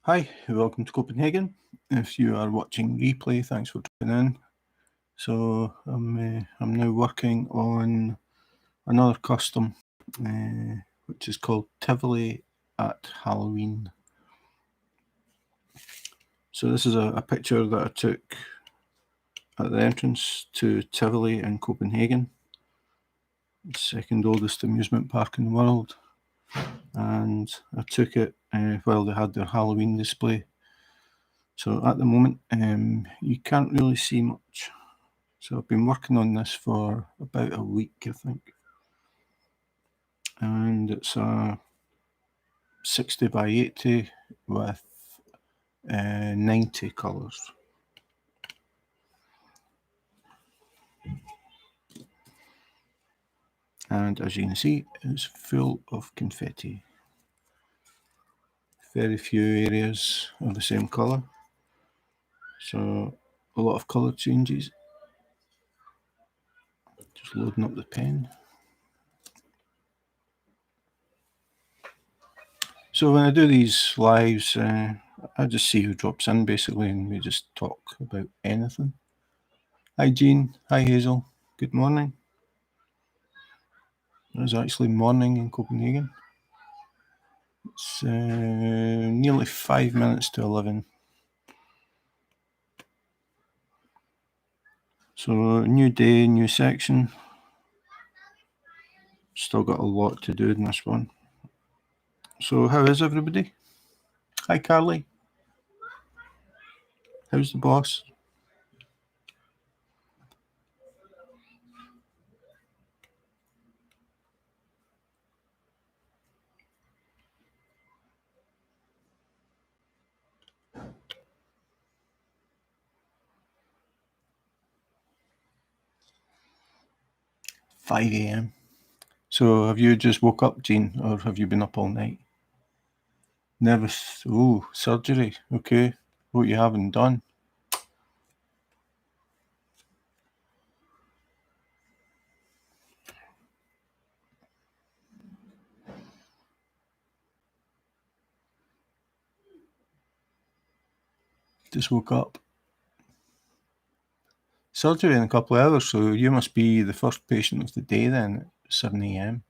Hi, welcome to Copenhagen. If you are watching replay, thanks for tuning in. So I'm now working on another custom, which is called Tivoli at Halloween. So this is a picture that I took at the entrance to Tivoli in Copenhagen, the second oldest amusement park in the world, and I took it while they had their Halloween display. So at the moment, you can't really see much. So I've been working on this for about a week, I think. And it's a 60 by 80 with 90 colours. And as you can see, it's full of confetti. Very few areas are the same colour. So a lot of colour changes. Just loading up the pen. So when I do these lives, I just see who drops in basically, and we just talk about anything. Hi Jean, hi Hazel, good morning. It's actually morning in Copenhagen. It's nearly 5 minutes to 11. So new day, new section. Still got a lot to do in this one. So how is everybody? Hi Carly. How's the boss? (5 a.m.) So have you just woke up, Jean, or have you been up all night? Nervous. Oh, surgery. Okay. What you haven't done? Just woke up. Surgery in a couple of hours, so you must be the first patient of the day then at 7 a.m.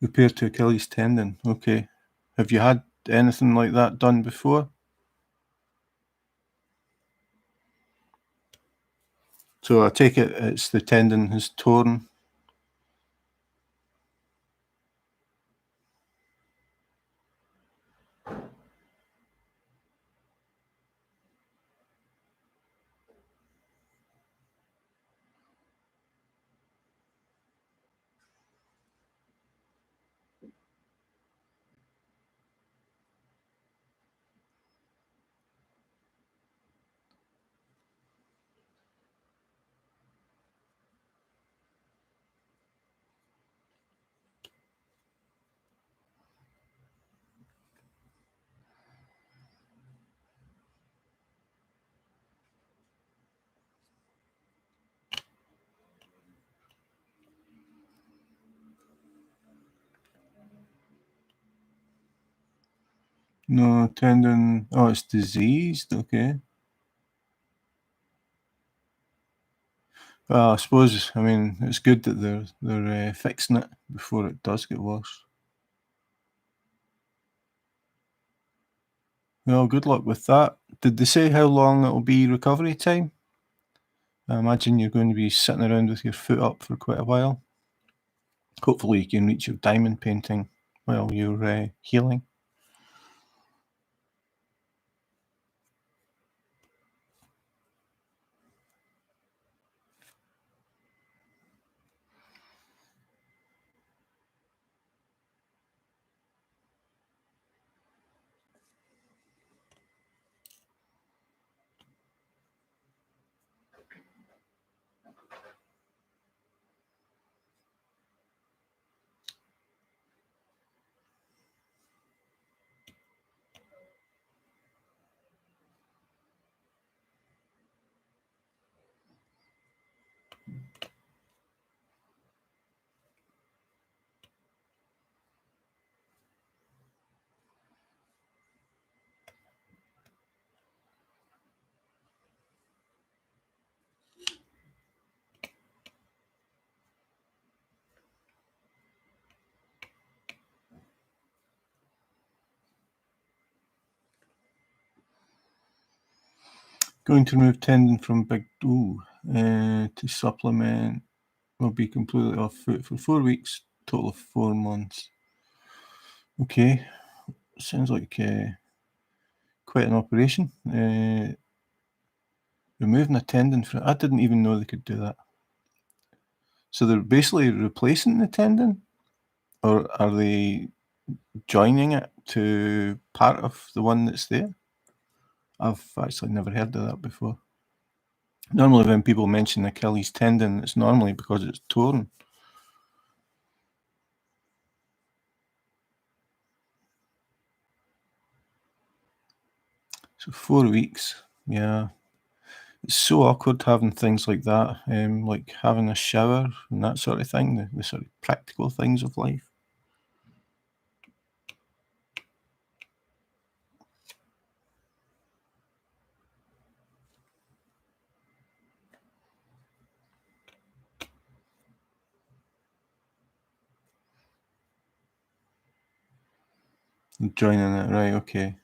Repair to Achilles tendon. Okay. Have you had anything like that done before? So I take it it's the tendon has torn. No tendon. Oh, it's diseased. Okay. Well, I suppose. I mean, it's good that they're fixing it before it does get worse. Well, good luck with that. Did they say how long it'll be recovery time? I imagine you're going to be sitting around with your foot up for quite a while. Hopefully, you can reach your diamond painting while you're healing. Going to remove tendon from big toe to supplement. Will be completely off foot for 4 weeks, total of 4 months. Okay, sounds like quite an operation. Removing a tendon from. I didn't even know they could do that. So they're basically replacing the tendon, or are they joining it to part of the one that's there? I've actually never heard of that before. Normally, when people mention Achilles tendon, it's normally because it's torn. So 4 weeks, yeah. It's so awkward having things like that, like having a shower and that sort of thing, the sort of practical things of life. Joining it, right, okay.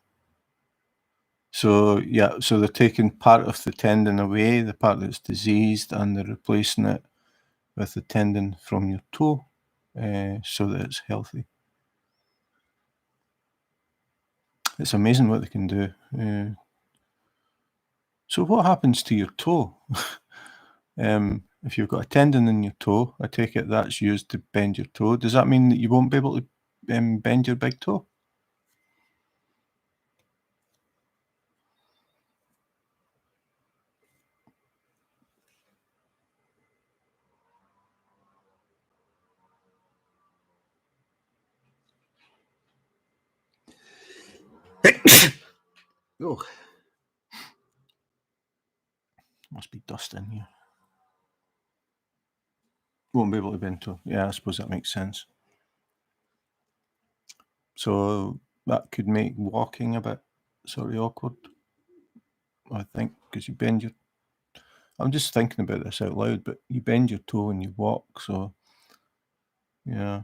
So, yeah, so they're taking part of the tendon away, the part that's diseased, and they're replacing it with the tendon from your toe, so that it's healthy. It's amazing what they can do. So what happens to your toe? If you've got a tendon in your toe, I take it that's used to bend your toe. Does that mean that you won't be able to bend your big toe? Oh, must be dust in here. Won't be able to bend toe. Yeah, I suppose that makes sense. So that could make walking a bit sort of awkward, I think, because you bend your. I'm just thinking about this out loud, but you bend your toe when you walk, so yeah.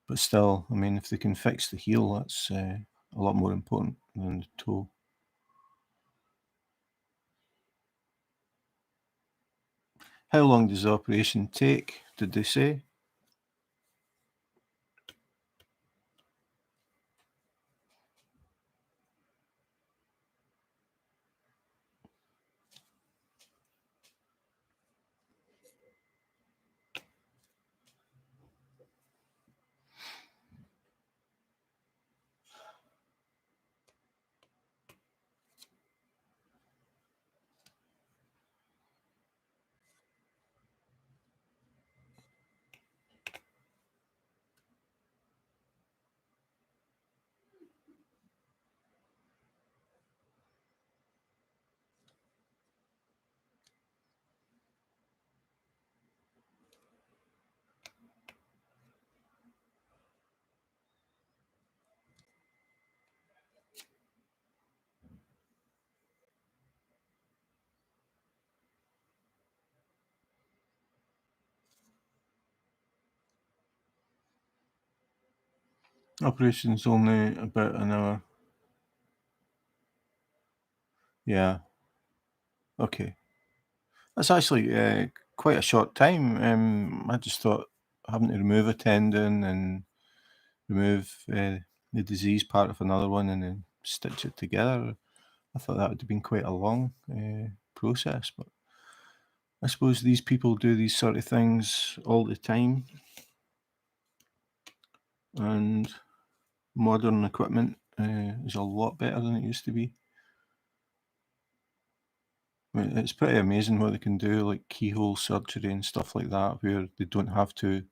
But still, I mean, if they can fix the heel, that's a lot more important than the toe. How long does the operation take? Did they say? Operation's only about an hour. Yeah. Okay. That's actually quite a short time. I just thought having to remove a tendon and remove the disease part of another one and then stitch it together. I thought that would have been quite a long process, but I suppose these people do these sort of things all the time, and modern equipment is a lot better than it used to be. I mean, it's pretty amazing what they can do, like keyhole surgery and stuff like that, where they don't have to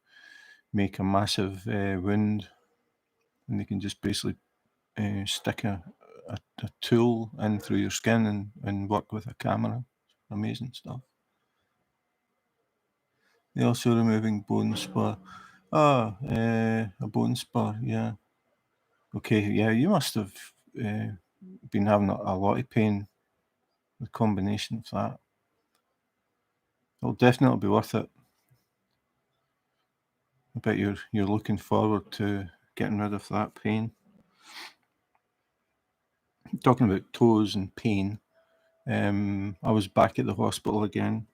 make a massive wound, and they can just basically stick a tool in through your skin and work with a camera. Amazing stuff. They're also removing bone spur. Ah, a bone spur, yeah. Okay, yeah, you must have been having a lot of pain, the combination of that. It'll definitely be worth it. I bet you're looking forward to getting rid of that pain. Talking about toes and pain, I was back at the hospital again.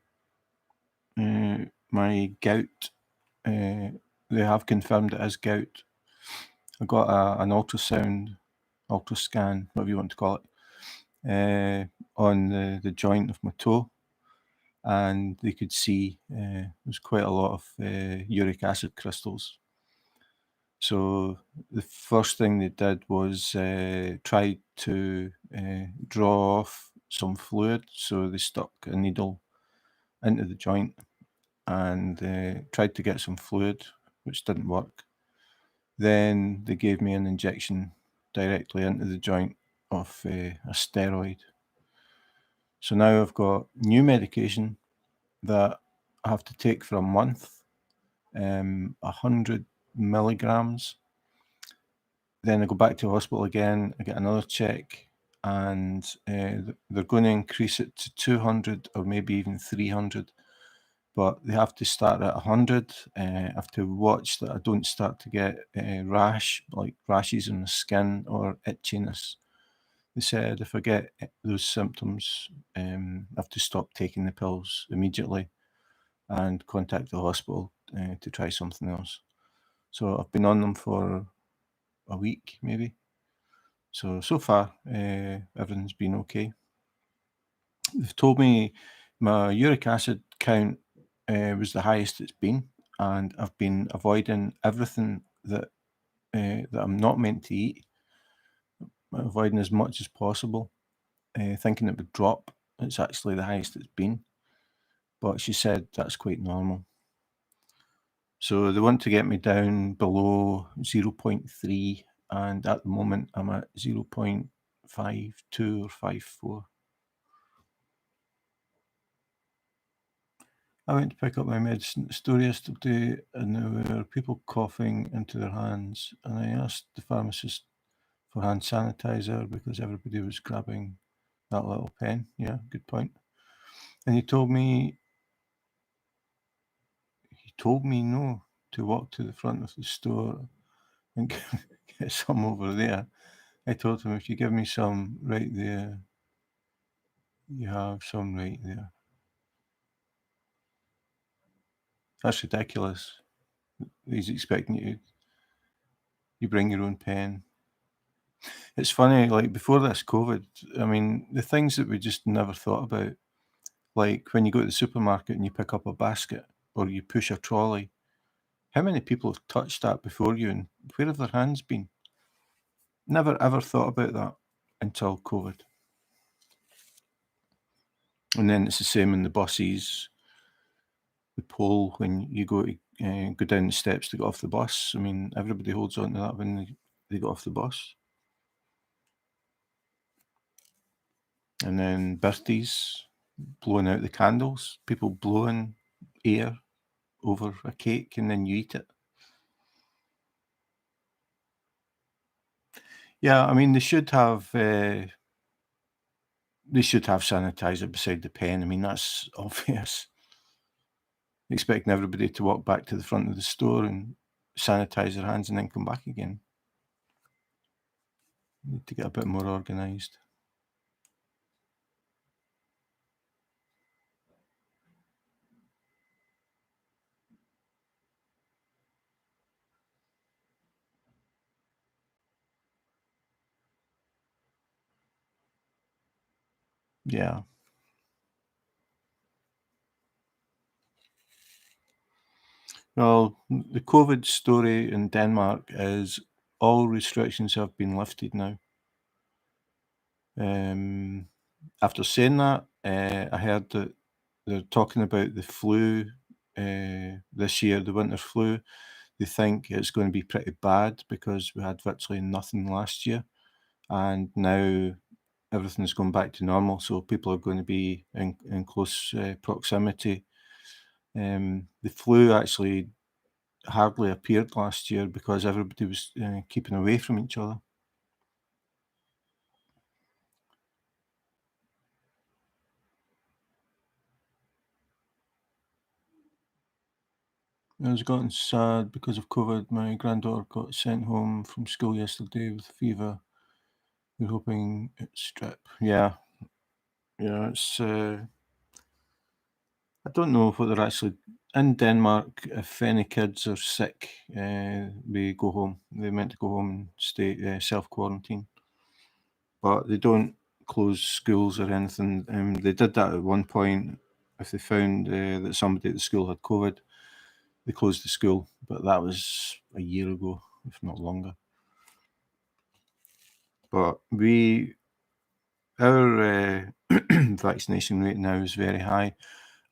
My gout, they have confirmed it as gout. I got an ultrasound, ultrascan, whatever you want to call it, on the joint of my toe, and they could see there's quite a lot of uric acid crystals. So the first thing they did was try to draw off some fluid. So they stuck a needle into the joint and tried to get some fluid, which didn't work. Then they gave me an injection directly into the joint of a steroid. So now I've got new medication that I have to take for a month, 100 milligrams. Then I go back to hospital again, I get another check, and they're going to increase it to 200 or maybe even 300. But they have to start at 100. I have to watch that I don't start to get rashes on the skin or itchiness. They said if I get those symptoms, I have to stop taking the pills immediately and contact the hospital to try something else. So I've been on them for a week, maybe. So far, everything's been okay. They've told me my uric acid count was the highest it's been, and I've been avoiding everything that I'm not meant to eat, avoiding as much as possible, thinking it would drop. It's actually the highest it's been, but she said that's quite normal. So they want to get me down below 0.3, and at the moment I'm at 0.52 or 54. I went to pick up my medicine at the store yesterday, and there were people coughing into their hands, and I asked the pharmacist for hand sanitizer because everybody was grabbing that little pen. Yeah, good point. And he told me no, to walk to the front of the store and get some over there. I told him, if you give me some right there, you have some right there. That's ridiculous. He's expecting you bring your own pen. It's funny, like before this COVID, I mean, the things that we just never thought about, like when you go to the supermarket and you pick up a basket or you push a trolley, how many people have touched that before you, and where have their hands been? Never ever thought about that until COVID. And then it's the same in the buses, the pole when you go to go down the steps to get off the bus. I mean, everybody holds on to that when they get off the bus. And then birthdays, blowing out the candles, people blowing air over a cake and then you eat it. Yeah, I mean, they should have sanitizer beside the pen. I mean, that's obvious. Expecting everybody to walk back to the front of the store and sanitize their hands and then come back again. Need to get a bit more organised. Yeah. Well, the COVID story in Denmark is all restrictions have been lifted now. After saying that, I heard that they're talking about the flu this year, the winter flu. They think it's going to be pretty bad because we had virtually nothing last year, and now everything's going back to normal. So people are going to be in close proximity. The flu actually hardly appeared last year because everybody was keeping away from each other. I was gotten sad because of COVID. My granddaughter got sent home from school yesterday with fever. We're hoping it's strep. Yeah. Yeah, it's. I don't know what they're actually in Denmark. If any kids are sick, they go home. They're meant to go home and stay self quarantine, but they don't close schools or anything. They did that at one point. If they found that somebody at the school had COVID, they closed the school. But that was a year ago, if not longer. But our vaccination rate now is very high,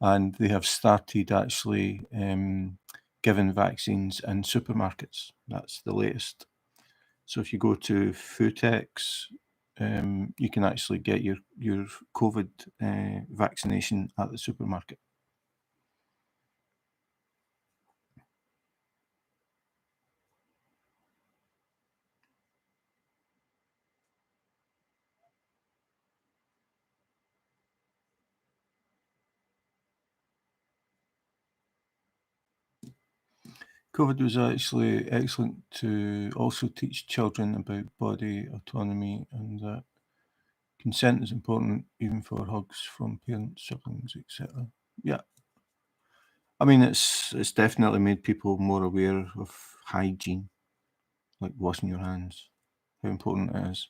and they have started actually giving vaccines in supermarkets. That's the latest. So if you go to Futex, you can actually get your COVID vaccination at the supermarket. COVID was actually excellent to also teach children about body autonomy and that consent is important even for hugs from parents, siblings, etc. Yeah, I mean it's definitely made people more aware of hygiene, like washing your hands, how important it is.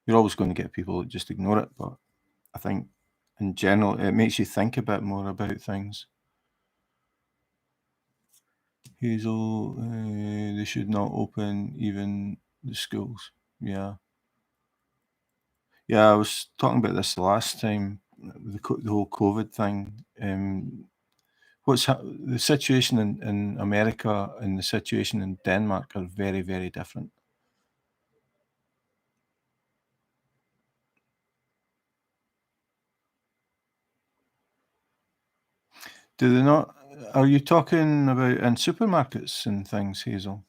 You're always going to get people that just ignore it, but I think in general it makes you think a bit more about things. Hazel, they should not open even the schools. Yeah. Yeah, I was talking about this the last time, the whole COVID thing. The situation in America and the situation in Denmark are very, very different. Do they not? Are you talking about in supermarkets and things, Hazel?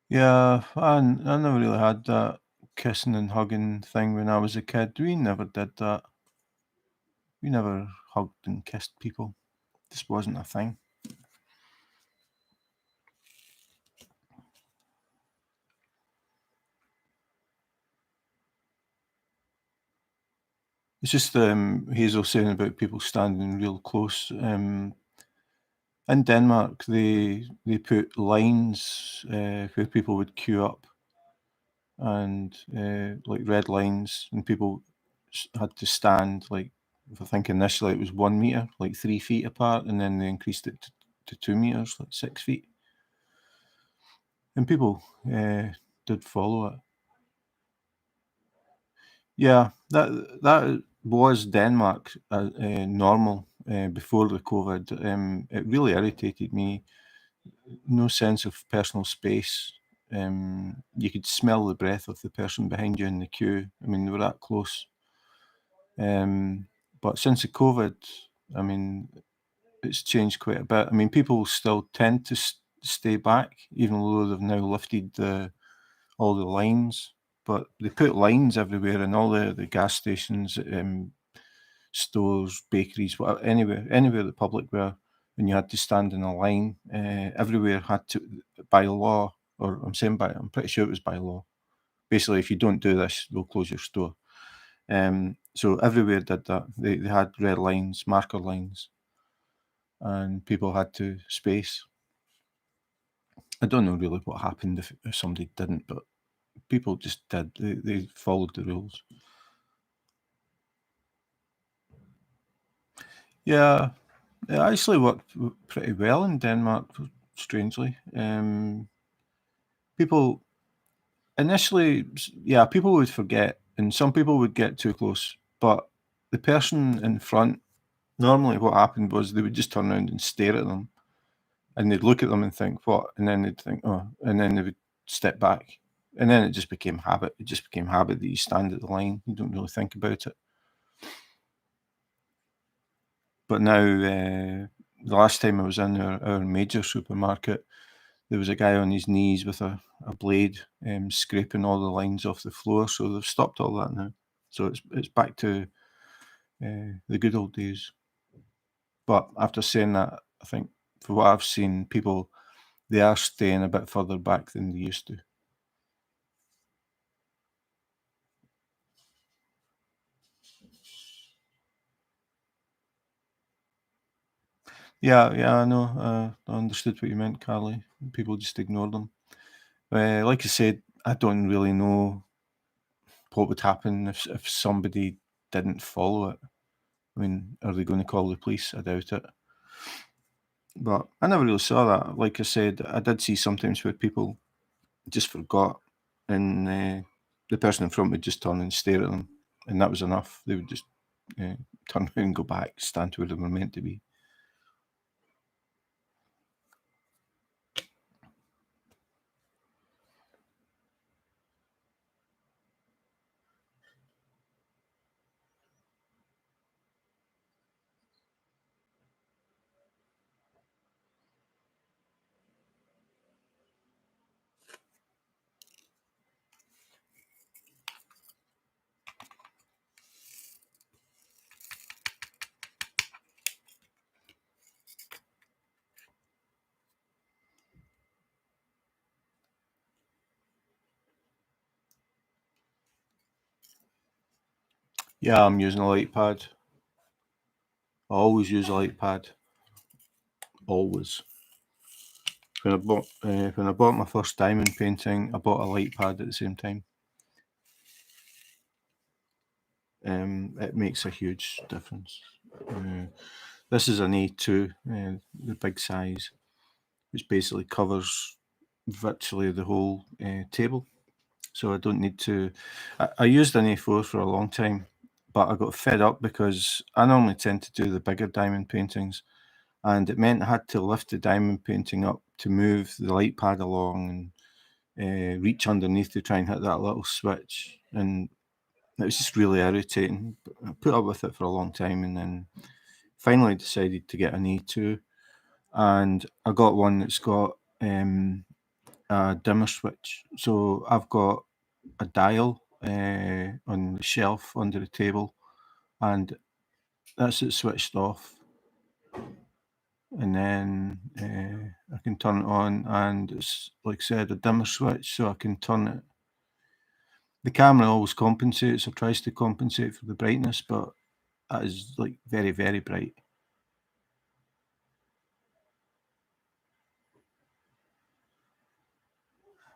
Yeah, I never really had that kissing and hugging thing when I was a kid. We never did that. We never hugged and kissed people. This wasn't a thing. It's just Hazel saying about people standing real close. In Denmark, they put lines where people would queue up, and like red lines, and people had to stand like. I think initially it was 1 meter, like 3 feet apart, and then they increased it to 2 meters, like 6 feet. And people did follow it. Yeah, that was Denmark normal before the COVID. It really irritated me. No sense of personal space. You could smell the breath of the person behind you in the queue. I mean, they were that close. But since the COVID, I mean, it's changed quite a bit. I mean, people still tend to stay back, even though they've now lifted all the lines. But they put lines everywhere in all the gas stations, stores, bakeries, whatever, anywhere the public were, and you had to stand in a line. Everywhere had to, by law, or I'm pretty sure it was by law. Basically, if you don't do this, they'll close your store. So everywhere did that. They had red lines, marker lines, and people had to space. I don't know really what happened if somebody didn't, but people just did. They followed the rules. Yeah, it actually worked pretty well in Denmark, strangely. People initially, yeah, people would forget, and some people would get too close, but the person in front, normally what happened was they would just turn around and stare at them, and they'd look at them and think, what? And then they'd think, oh, and then they would step back. And then it just became habit. It just became habit that you stand at the line. You don't really think about it. But now, the last time I was in our major supermarket, there was a guy on his knees with a blade scraping all the lines off the floor. So they've stopped all that now. So it's back to the good old days. But after saying that, I think for what I've seen, people, they are staying a bit further back than they used to. Yeah, I know. I understood what you meant, Carly. People just ignore them. Like I said, I don't really know what would happen if somebody didn't follow it. I mean, are they going to call the police? I doubt it. But I never really saw that. Like I said, I did see sometimes where people just forgot, and the person in front would just turn and stare at them, and that was enough. They would just turn around and go back, stand where they were meant to be. Yeah, I'm using a light pad. I always use a light pad. Always. When I bought my first diamond painting, I bought a light pad at the same time. It makes a huge difference. This is an A2, the big size, which basically covers virtually the whole table. So I don't need to. I used an A4 for a long time, but I got fed up because I normally tend to do the bigger diamond paintings, and it meant I had to lift the diamond painting up to move the light pad along and reach underneath to try and hit that little switch. And it was just really irritating. I put up with it for a long time, and then finally decided to get an A2, and I got one that's got a dimmer switch. So I've got a dial on the shelf under the table, and that's it switched off. And then I can turn it on, and it's like I said, a dimmer switch, so I can turn it. The camera always compensates or tries to compensate for the brightness, but that is like very, very bright.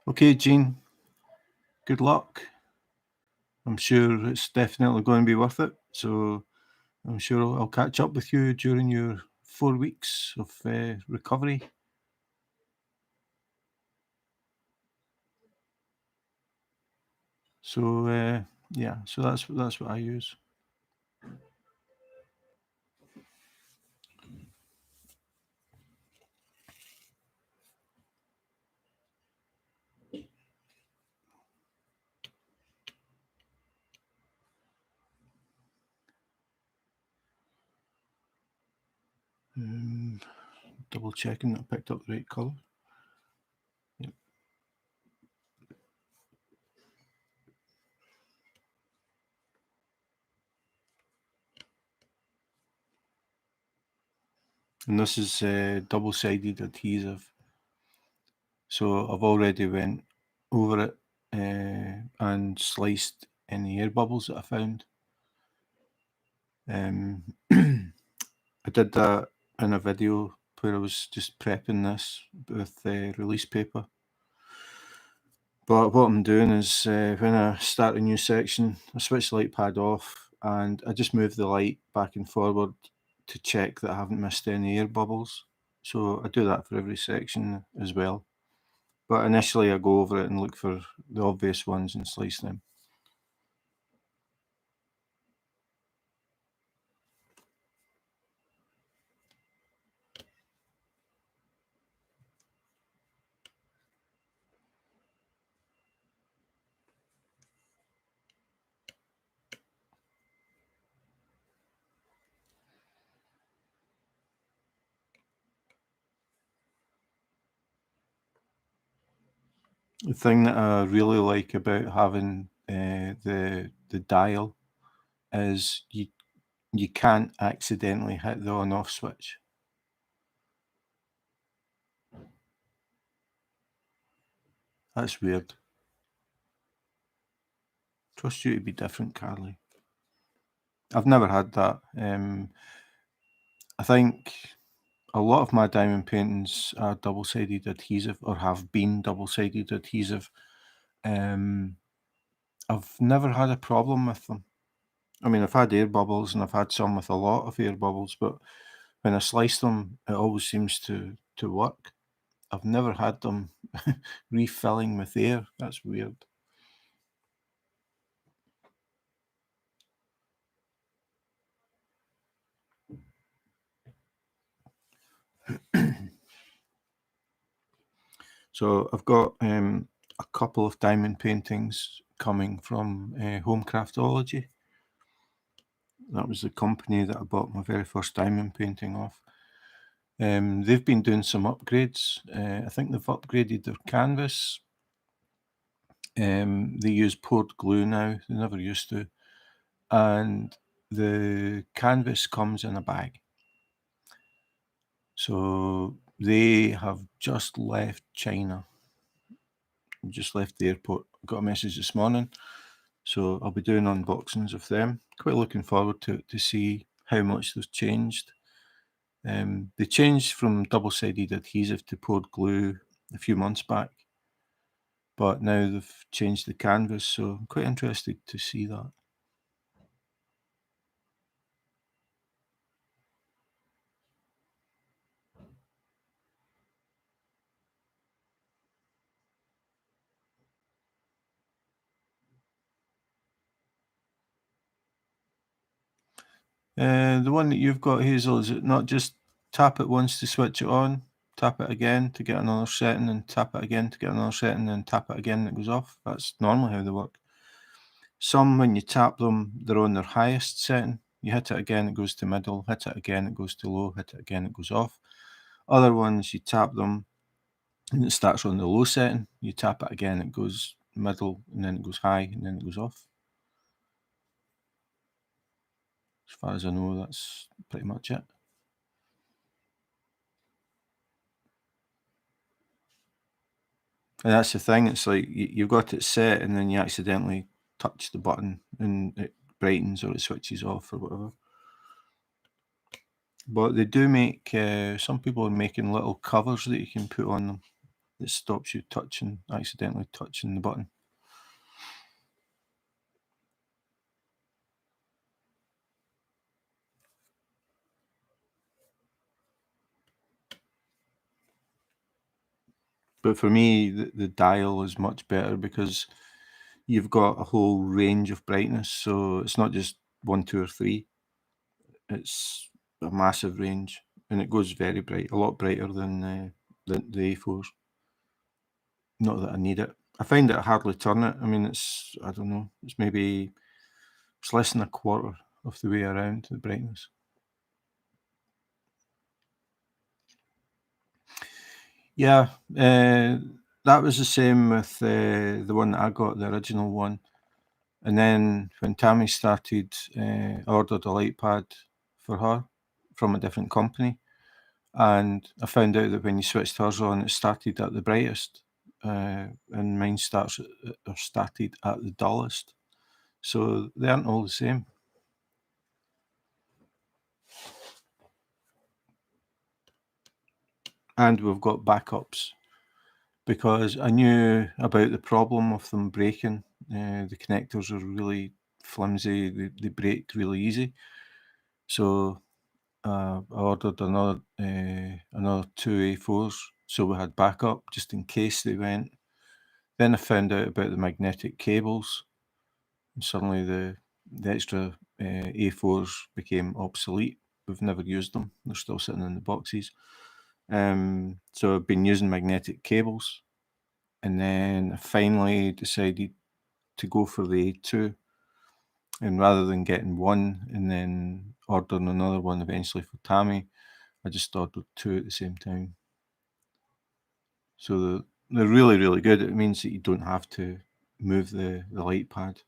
Okay, Jean, good luck. I'm sure it's definitely going to be worth it. So I'm sure I'll catch up with you during your 4 weeks of recovery. So yeah, so that's what I use. Double checking that I picked up the right colour. Yep. And this is double-sided adhesive. So I've already went over it and sliced any air bubbles that I found. I did that in a video where I was just prepping this with release paper. But what I'm doing is when I start a new section, I switch the light pad off and I just move the light back and forward to check that I haven't missed any air bubbles. So I do that for every section as well. But initially I go over it and look for the obvious ones and slice them. The thing that I really like about having the dial is you can't accidentally hit the on-off switch. That's weird. Trust you to be different, Carly. I've never had that. I think a lot of my diamond paintings are double-sided adhesive, or have been double-sided adhesive. I've never had a problem with them. I mean, I've had air bubbles, and I've had some with a lot of air bubbles, but when I slice them, it always seems to work. I've never had them refilling with air. That's weird. So I've got a couple of diamond paintings coming from Home Craftology. That was the company that I bought my very first diamond painting off. They've been doing some upgrades. I think they've upgraded their canvas. They use poured glue now. They never used to. And the canvas comes in a bag. So they have just left China. Just left the airport. Got a message this morning. So I'll be doing unboxings of them. Quite looking forward to see how much they've changed. They changed from double-sided adhesive to poured glue a few months back, but now they've changed the canvas, so I'm quite interested to see that. The one that you've got, Hazel, is it not just tap it once to switch it on, tap it again to get another setting, and tap it again to get another setting, and tap it again and it goes off? That's normally how they work. Some, when you tap them, they're on their highest setting. You hit it again, it goes to middle. Hit it again, it goes to low. Hit it again, it goes off. Other ones, you tap them and it starts on the low setting. You tap it again, it goes middle, and then it goes high, and then it goes off. As far as I know, that's pretty much it. And that's the thing, it's like you've got it set and then you accidentally touch the button and it brightens or it switches off or whatever. But they do make, some people are making little covers that you can put on them that stops you accidentally touching the button. But for me, the dial is much better because you've got a whole range of brightness. So it's not just 1, 2, or 3. It's a massive range, and it goes very bright, a lot brighter than the A4s. Not that I need it. I find that I hardly turn it. I mean, I don't know, it's less than a quarter of the way around, the brightness. Yeah, that was the same with the one that I got, the original one. And then when Tammy started, I ordered a light pad for her from a different company. And I found out that when you switched hers on, it started at the brightest, and mine started at the dullest. So they aren't all the same. And we've got backups because I knew about the problem of them breaking. The connectors are really flimsy, they break really easy. So I ordered another 2 A4s, so we had backup just in case they went. Then I found out about the magnetic cables, and suddenly the extra A4s became obsolete. We've never used them; they're still sitting in the boxes. So I've been using magnetic cables, and then I finally decided to go for the A2. And rather than getting one and then ordering another one eventually for Tammy, I just ordered 2 at the same time. So they're really, really good. It means that you don't have to move the light pad.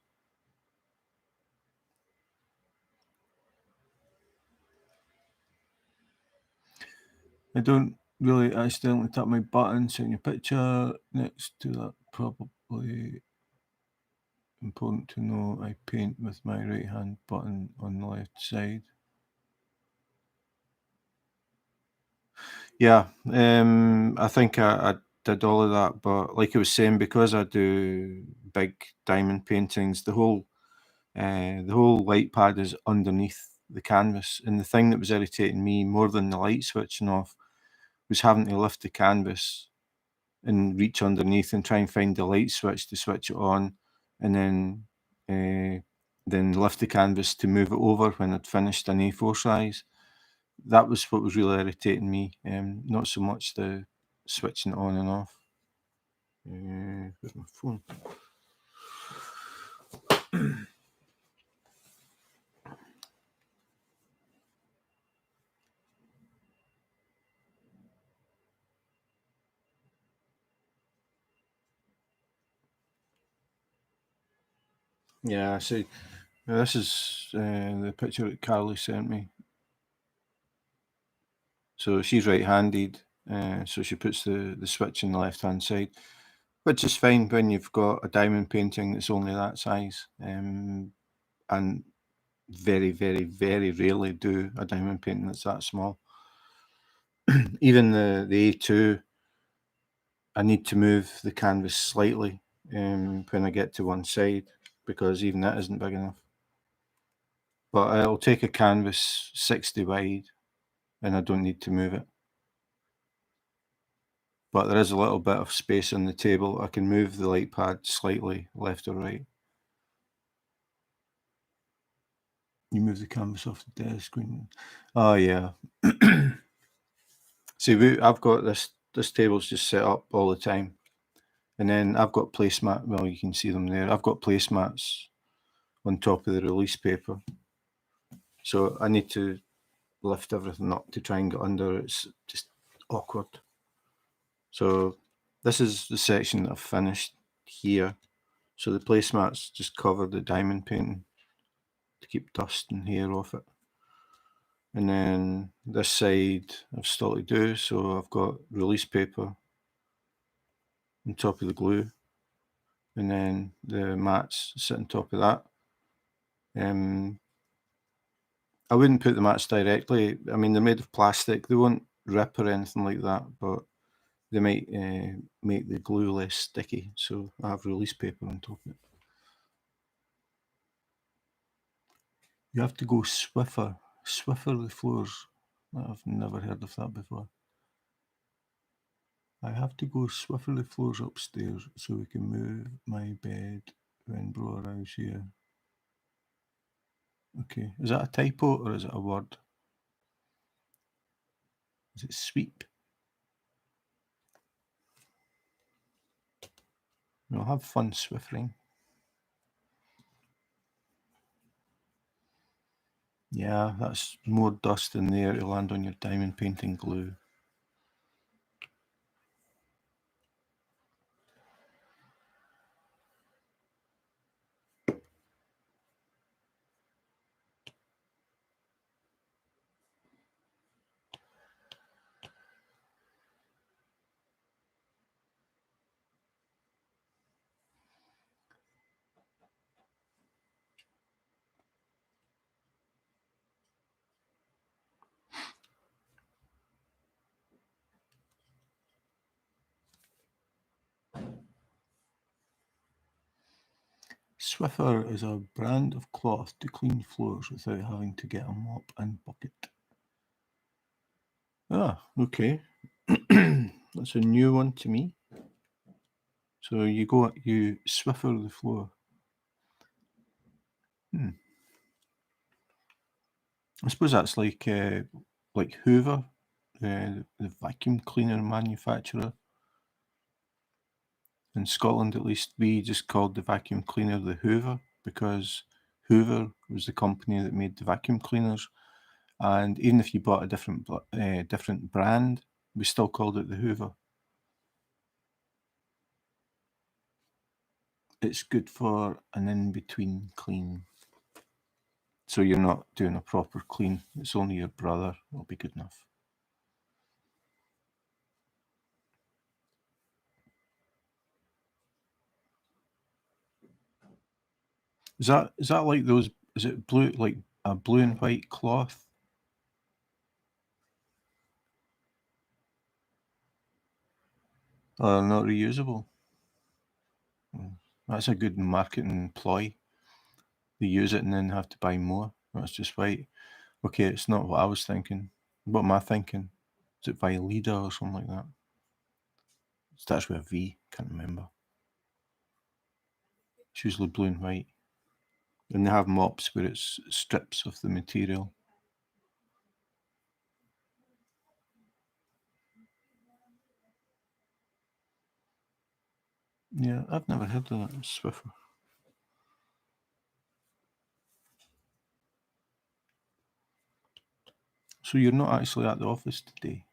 I don't really accidentally tap my button, so in your picture next to that, probably important to know I paint with my right hand button on the left side. Yeah, I think I did all of that, but like I was saying, because I do big diamond paintings, the whole light pad is underneath the canvas, and the thing that was irritating me more than the light switching off was having to lift the canvas and reach underneath and try and find the light switch to switch it on, and then lift the canvas to move it over when I'd finished an A4 size. That was what was really irritating me, not so much the switching it on and off. Where's my phone? Yeah, see, this is the picture that Carly sent me. So she's right-handed, so she puts the switch in the left-hand side, which is fine when you've got a diamond painting that's only that size, and very, very, very rarely do a diamond painting that's that small. Even the A2, I need to move the canvas slightly when I get to one side, because even that isn't big enough. But I'll take a canvas 60 wide and I don't need to move it. But there is a little bit of space on the table. I can move the light pad slightly left or right. You move the canvas off the desk. Oh yeah. See, I've got this table's just set up all the time. And then I've got placemat, well, you can see them there. I've got placemats on top of the release paper. So I need to lift everything up to try and get under. It's just awkward. So this is the section that I've finished here. So the placemats just cover the diamond painting to keep dust and hair off it. And then this side I've still to do. So I've got release paper on top of the glue. And then the mats sit on top of that. I wouldn't put the mats directly. I mean, they're made of plastic. They won't rip or anything like that, but they might make the glue less sticky. So I have release paper on top of it. You have to go Swiffer. Swiffer the floors. I've never heard of that before. I have to go Swiffer the floors upstairs so we can move my bed when Bro arrives here. Okay, is that a typo or is it a word? Is it sweep? I'll have fun swiffering. Yeah, that's more dust in there to land on your diamond painting glue. Swiffer is a brand of cloth to clean floors without having to get a mop and bucket. Ah, okay. That's a new one to me. So you Swiffer the floor. I suppose that's like Hoover, the vacuum cleaner manufacturer. In Scotland, at least, we just called the vacuum cleaner the Hoover because Hoover was the company that made the vacuum cleaners. And even if you bought a different brand, we still called it the Hoover. It's good for an in-between clean. So you're not doing a proper clean. It's only your brother. It'll be good enough. Is that like those? Is it blue, like a blue and white cloth? Not reusable. That's a good marketing ploy. They use it and then have to buy more. That's just right. Okay, it's not what I was thinking. What am I thinking? Is it Violida or something like that? It starts with a V. Can't remember. It's usually blue and white. And they have mops where it's strips of the material. Yeah, I've never heard of that. Swiffer. So you're not actually at the office today?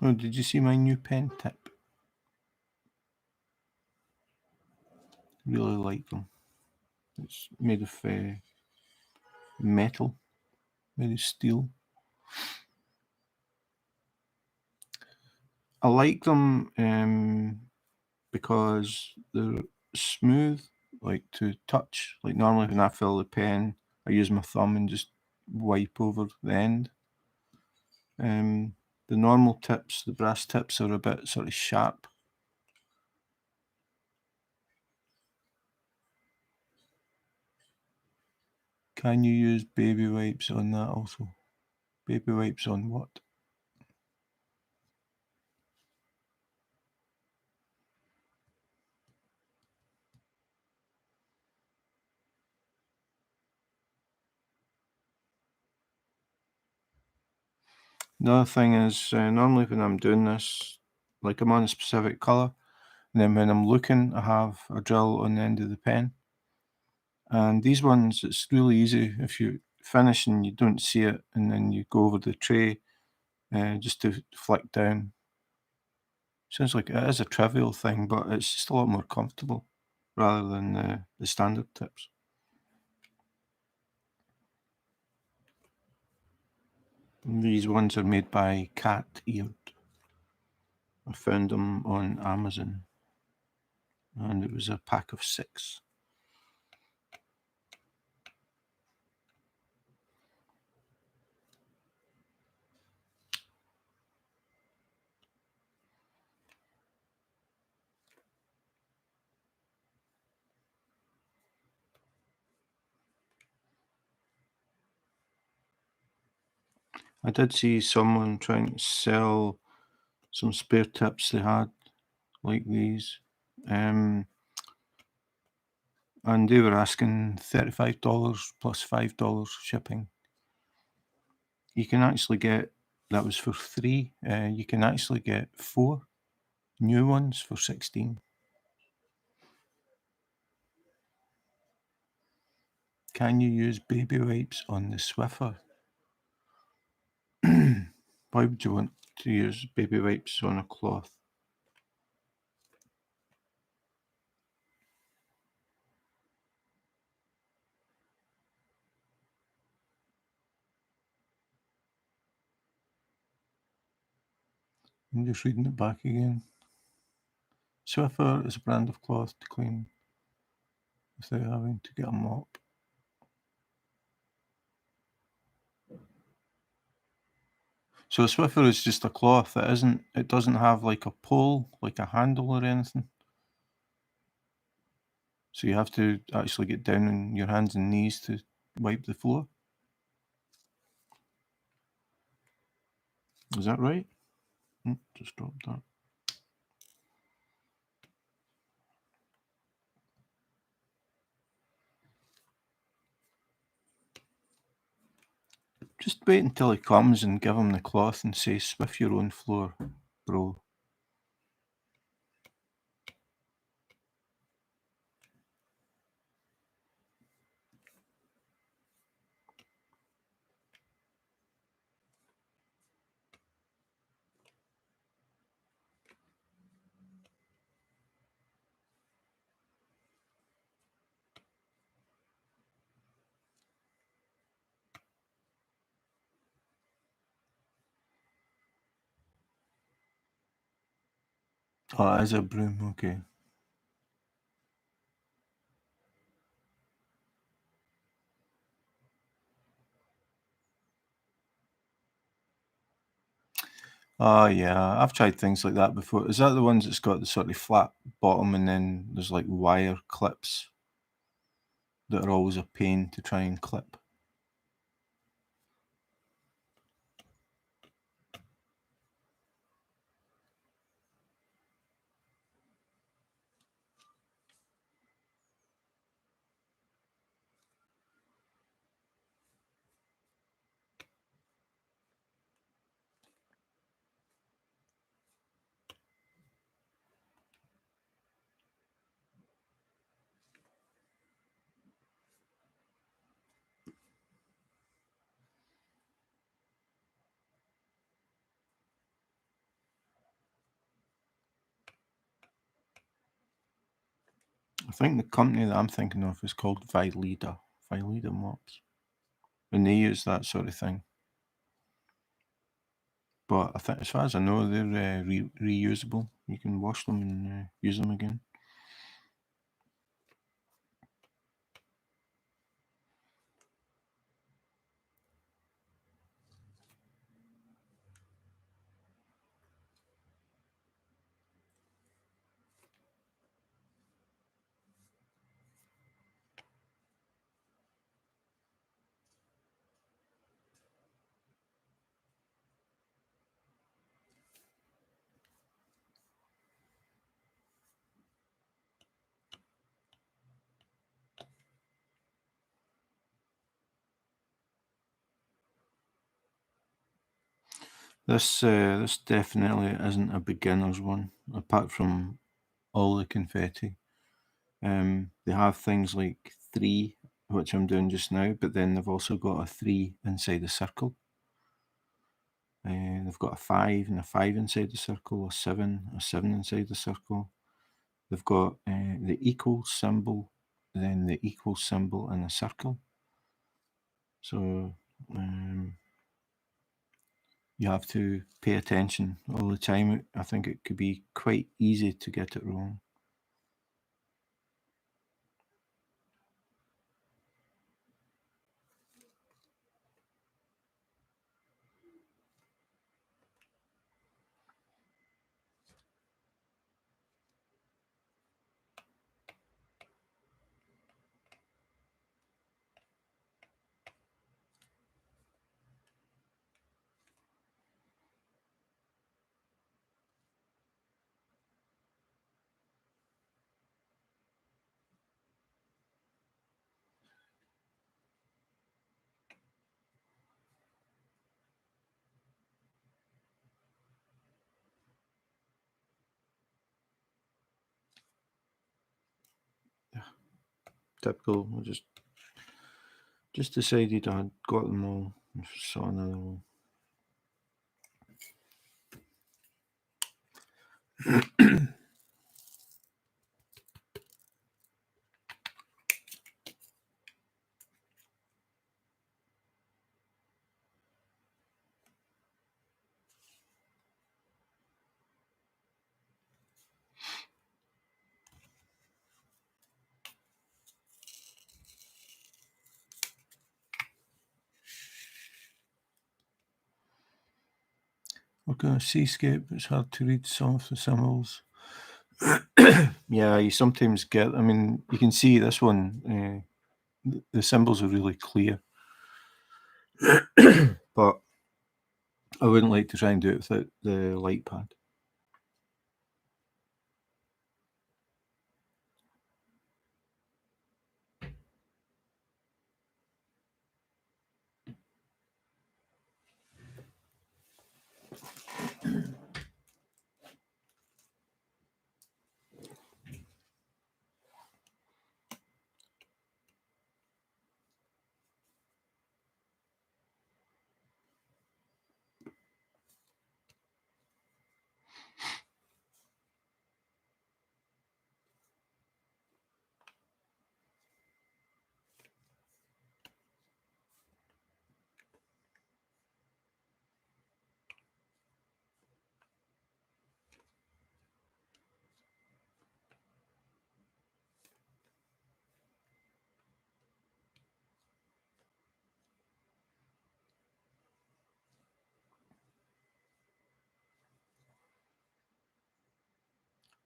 Oh, did you see my new pen tip? Really like them. It's made of metal, made of steel. I like them because they're smooth, like to touch. Like normally when I fill the pen, I use my thumb and just wipe over the end. The normal tips, the brass tips, are a bit sort of sharp. Can you use baby wipes on that also? Baby wipes on what? Another thing is, normally when I'm doing this, like I'm on a specific colour, and then when I'm looking, I have a drill on the end of the pen. And these ones, it's really easy if you finish and you don't see it, and then you go over the tray just to flick down. Sounds like it is a trivial thing, but it's just a lot more comfortable rather than the standard tips. And these ones are made by Cat Eared. I found them on Amazon, and it was a pack of 6. I did see someone trying to sell some spare tips they had, like these, and they were asking $35 plus $5 shipping. You can actually get, that was for 3. You can actually get 4 new ones for 16. Can you use baby wipes on the Swiffer? Why would you want to use baby wipes on a cloth? I'm just reading it back again. Swiffer is a brand of cloth to clean without having to get a mop. So a Swiffer is just a cloth. It doesn't have like a pole, like a handle or anything. So you have to actually get down on your hands and knees to wipe the floor. Is that right? Just drop that. Just wait until he comes and give him the cloth and say, "Swift your own floor, bro." Oh, it is a broom, okay. Oh, yeah, I've tried things like that before. Is that the ones that's got the sort of flat bottom and then there's like wire clips that are always a pain to try and clip? I think the company that I'm thinking of is called Vileda mops, and they use that sort of thing. But I think, as far as I know, they're reusable. You can wash them and use them again. This definitely isn't a beginner's one, apart from all the confetti. They have things like 3, which I'm doing just now, but then they've also got a 3 inside the circle. They've got a 5 and a 5 inside the circle, a 7 inside the circle. They've got the equal symbol, then the equal symbol in a circle. So you have to pay attention all the time. I think it could be quite easy to get it wrong. Typical. I just decided I had got them all. I saw another one. Okay, seascape. It's hard to read some of the symbols. Yeah, you sometimes get. I mean, you can see this one. The symbols are really clear, but I wouldn't like to try and do it without the light pad.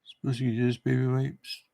Suppose you use baby wipes.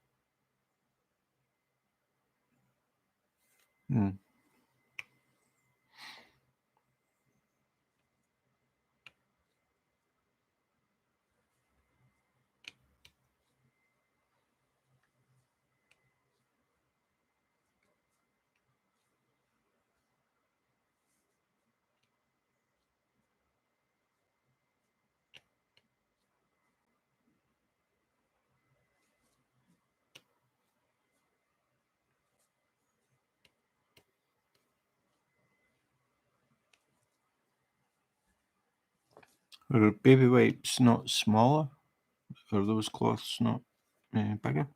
Are baby wipes not smaller? Are those cloths not bigger?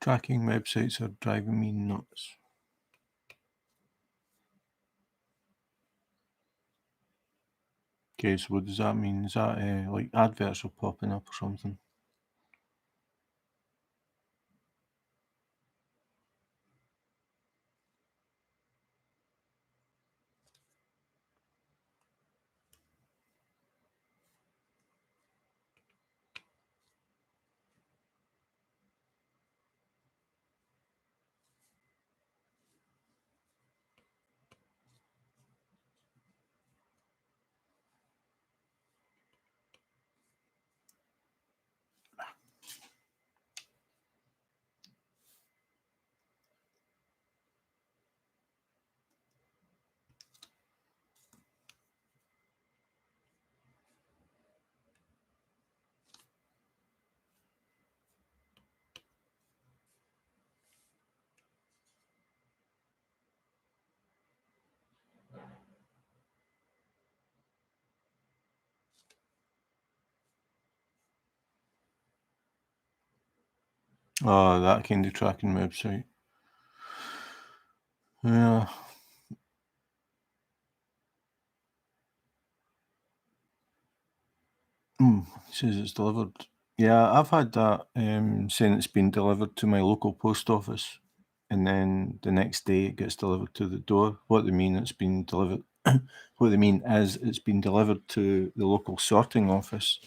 Tracking websites are driving me nuts. Okay, so what does that mean? Is that like adverts are popping up or something? Oh, that kind of tracking website. Yeah. Says it's delivered. Yeah, I've had that saying it's been delivered to my local post office, and then the next day it gets delivered to the door. What they mean it's been delivered. What they mean is it's been delivered to the local sorting office.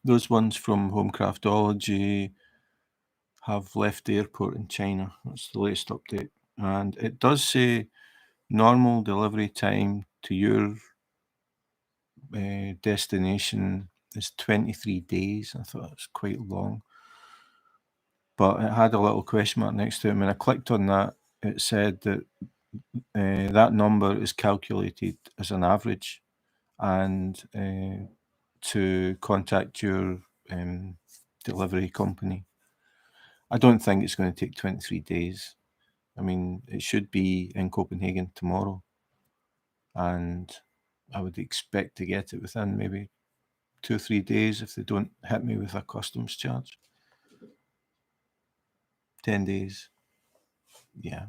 Those ones from Homecraftology have left the airport in China. That's the latest update, and it does say normal delivery time to your destination is 23 days. I thought it was quite long, but it had a little question mark next to it. When I clicked on that, it said that that number is calculated as an average, and to contact your delivery company. I don't think it's going to take 23 days. I mean, it should be in Copenhagen tomorrow, and I would expect to get it within maybe 2 or 3 days if they don't hit me with a customs charge. 10 days. Yeah.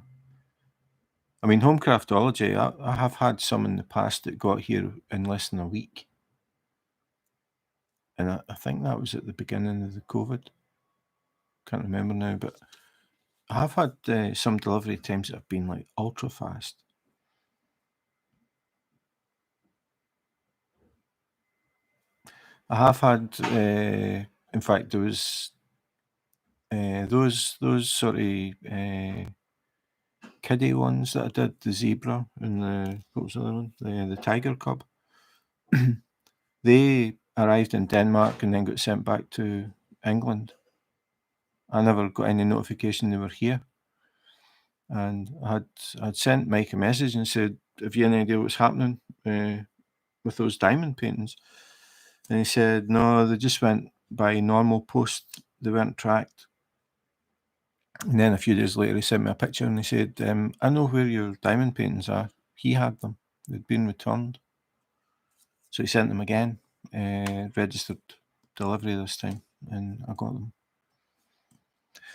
I mean, Homecraftology, I have had some in the past that got here in less than a week. And I think that was at the beginning of the COVID. Can't remember now, but I have had some delivery times that have been like ultra fast. I have had, in fact, there was those sort of kiddie ones that I did, the zebra and what was the other one? The tiger cub. They arrived in Denmark and then got sent back to England. I never got any notification they were here. And I'd sent Mike a message and said, have you any idea what's happening with those diamond paintings? And he said, no, they just went by normal post. They weren't tracked. And then a few days later, he sent me a picture and he said, I know where your diamond paintings are. He had them. They'd been returned. So he sent them again, registered delivery this time, and I got them.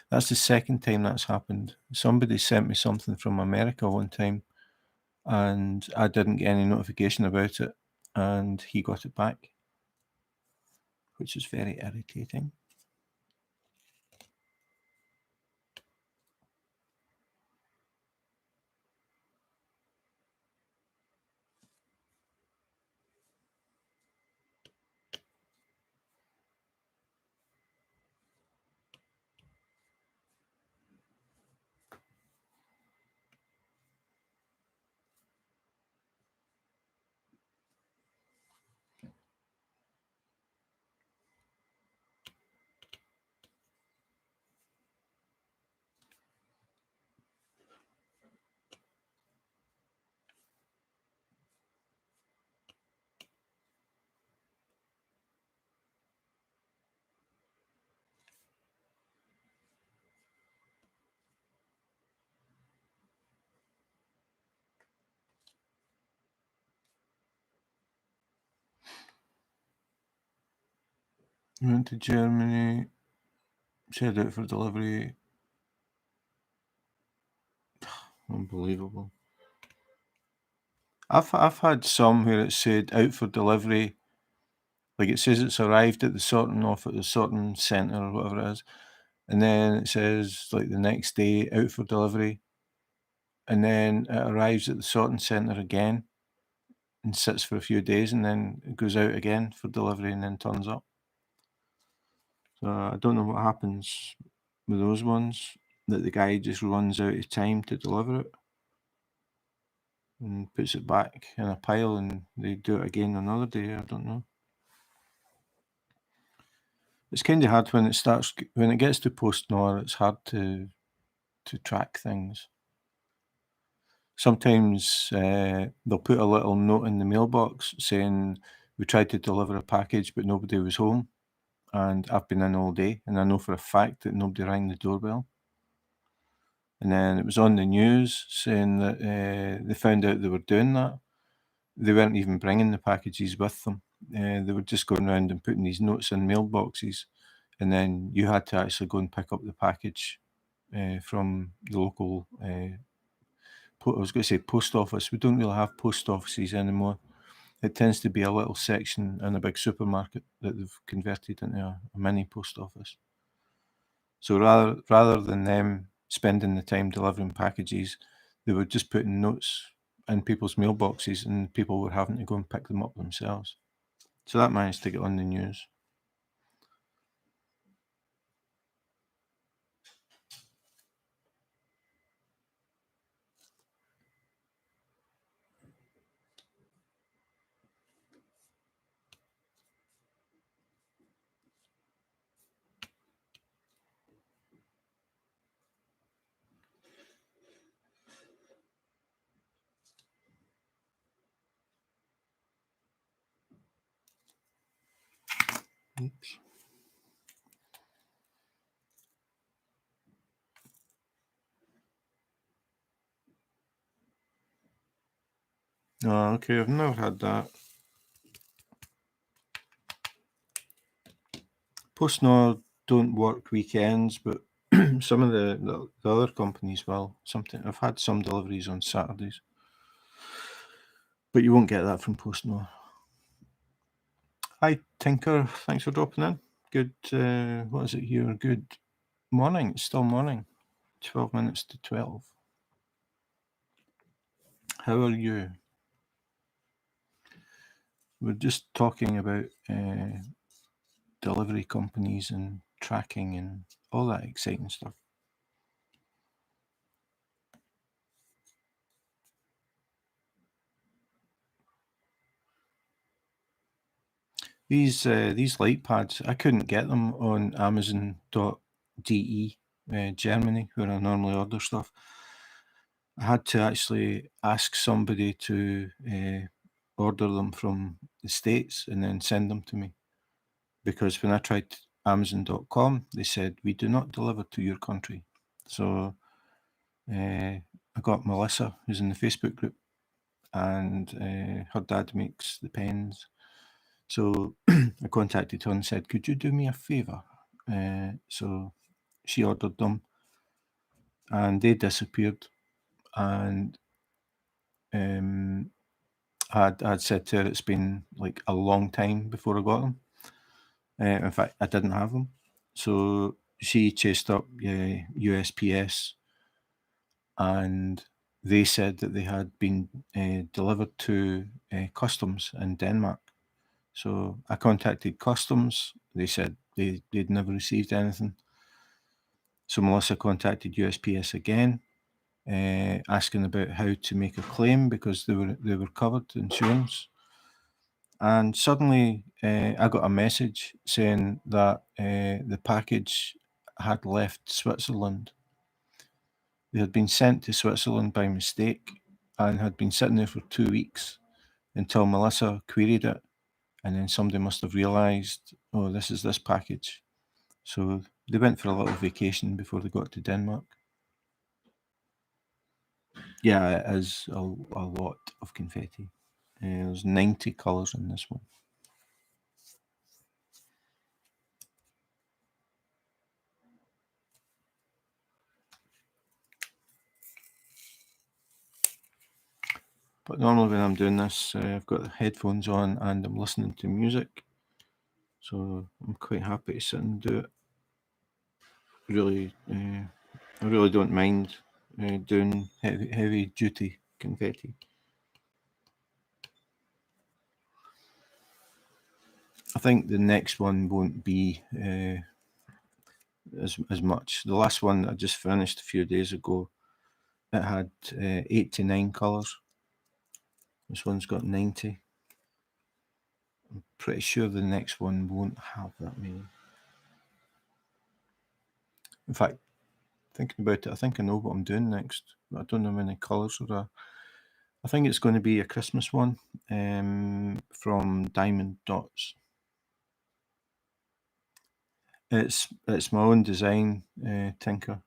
That's the second time that's happened. Somebody sent me something from America one time, and I didn't get any notification about it, and he got it back, which is very irritating. Went to Germany, said out for delivery. Unbelievable. I've had some where it said out for delivery, like it says it's arrived at the sorting off at the sorting centre or whatever it is, and then it says like the next day out for delivery, and then it arrives at the sorting centre again and sits for a few days, and then it goes out again for delivery and then turns up. So I don't know what happens with those ones, that the guy just runs out of time to deliver it and puts it back in a pile and they do it again another day. I don't know. It's kind of hard when it gets to post-Nor, it's hard to track things. Sometimes they'll put a little note in the mailbox saying we tried to deliver a package but nobody was home, and I've been in all day and I know for a fact that nobody rang the doorbell. And then it was on the news saying that they found out they were doing that. They weren't even bringing the packages with them. They were just going around and putting these notes in mailboxes, and then you had to actually go and pick up the package from the local, I was going to say post office. We don't really have post offices anymore. It tends to be a little section in a big supermarket that they've converted into a mini post office. So rather than them spending the time delivering packages, they were just putting notes in people's mailboxes and people were having to go and pick them up themselves. So that managed to get on the news. Oops. Oh, okay, I've never had that. PostNord don't work weekends, but some of the other companies will. I've had some deliveries on Saturdays, but you won't get that from PostNord. Hi, Tinker. Thanks for dropping in. Good, what is it here? Good morning. It's still morning. 12 minutes to 12. How are you? We're just talking about delivery companies and tracking and all that exciting stuff. These light pads, I couldn't get them on Amazon.de, Germany, where I normally order stuff. I had to actually ask somebody to order them from the States and then send them to me. Because when I tried Amazon.com, they said, we do not deliver to your country. So I got Melissa, who's in the Facebook group, and her dad makes the pens. So I contacted her and said, could you do me a favour? So she ordered them and they disappeared. And I'd said to her it's been like a long time before I got them. In fact, I didn't have them. So she chased up USPS and they said that they had been delivered to customs in Denmark. So I contacted customs. They said they'd never received anything. So Melissa contacted USPS again, asking about how to make a claim because they were covered insurance. And suddenly I got a message saying that the package had left Switzerland. They had been sent to Switzerland by mistake and had been sitting there for 2 weeks until Melissa queried it. And then somebody must have realised, oh, this is this package. So they went for a little vacation before they got to Denmark. Yeah, it is a lot of confetti. There's 90 colours in this one. But normally when I'm doing this, I've got the headphones on and I'm listening to music. So I'm quite happy to sit and do it. Really, I really don't mind doing heavy duty confetti. I think the next one won't be as much. The last one I just finished a few days ago, it had 8 to 9 colours. This one's got 90. I'm pretty sure the next one won't have that many. In fact, thinking about it, I think I know what I'm doing next, but I don't know how many colours there are. I think it's going to be a Christmas one from Diamond Dots. It's my own design, Tinker.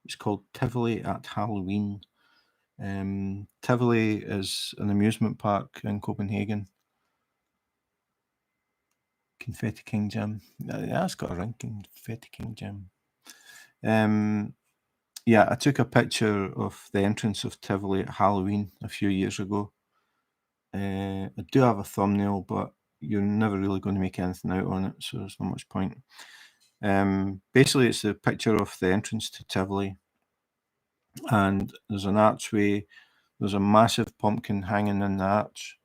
It's called Tivoli at Halloween. Tivoli is an amusement park in Copenhagen. Confetti King Jim. Yeah, it's got a ring, Confetti King Jim. Yeah, I took a picture of the entrance of Tivoli at Halloween a few years ago. I do have a thumbnail, but you're never really going to make anything out on it, so there's not much point. Basically, it's a picture of the entrance to Tivoli, and there's an archway. There's a massive pumpkin hanging in the arch,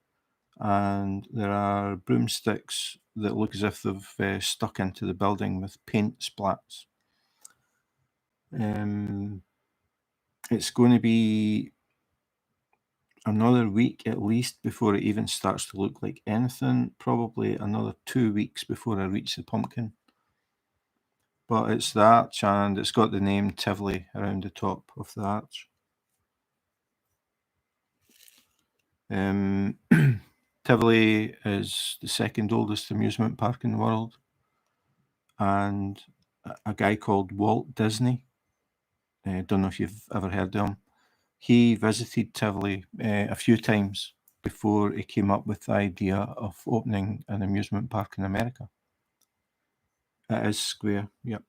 and there are broomsticks that look as if they've stuck into the building with paint splats. It's going to be another week at least before it even starts to look like anything. Probably another 2 weeks before I reach the pumpkin. But it's the arch and it's got the name Tivoli around the top of the arch. Tivoli is the second oldest amusement park in the world. And a guy called Walt Disney, I don't know if you've ever heard of him, he visited Tivoli a few times before he came up with the idea of opening an amusement park in America. It is square, yep.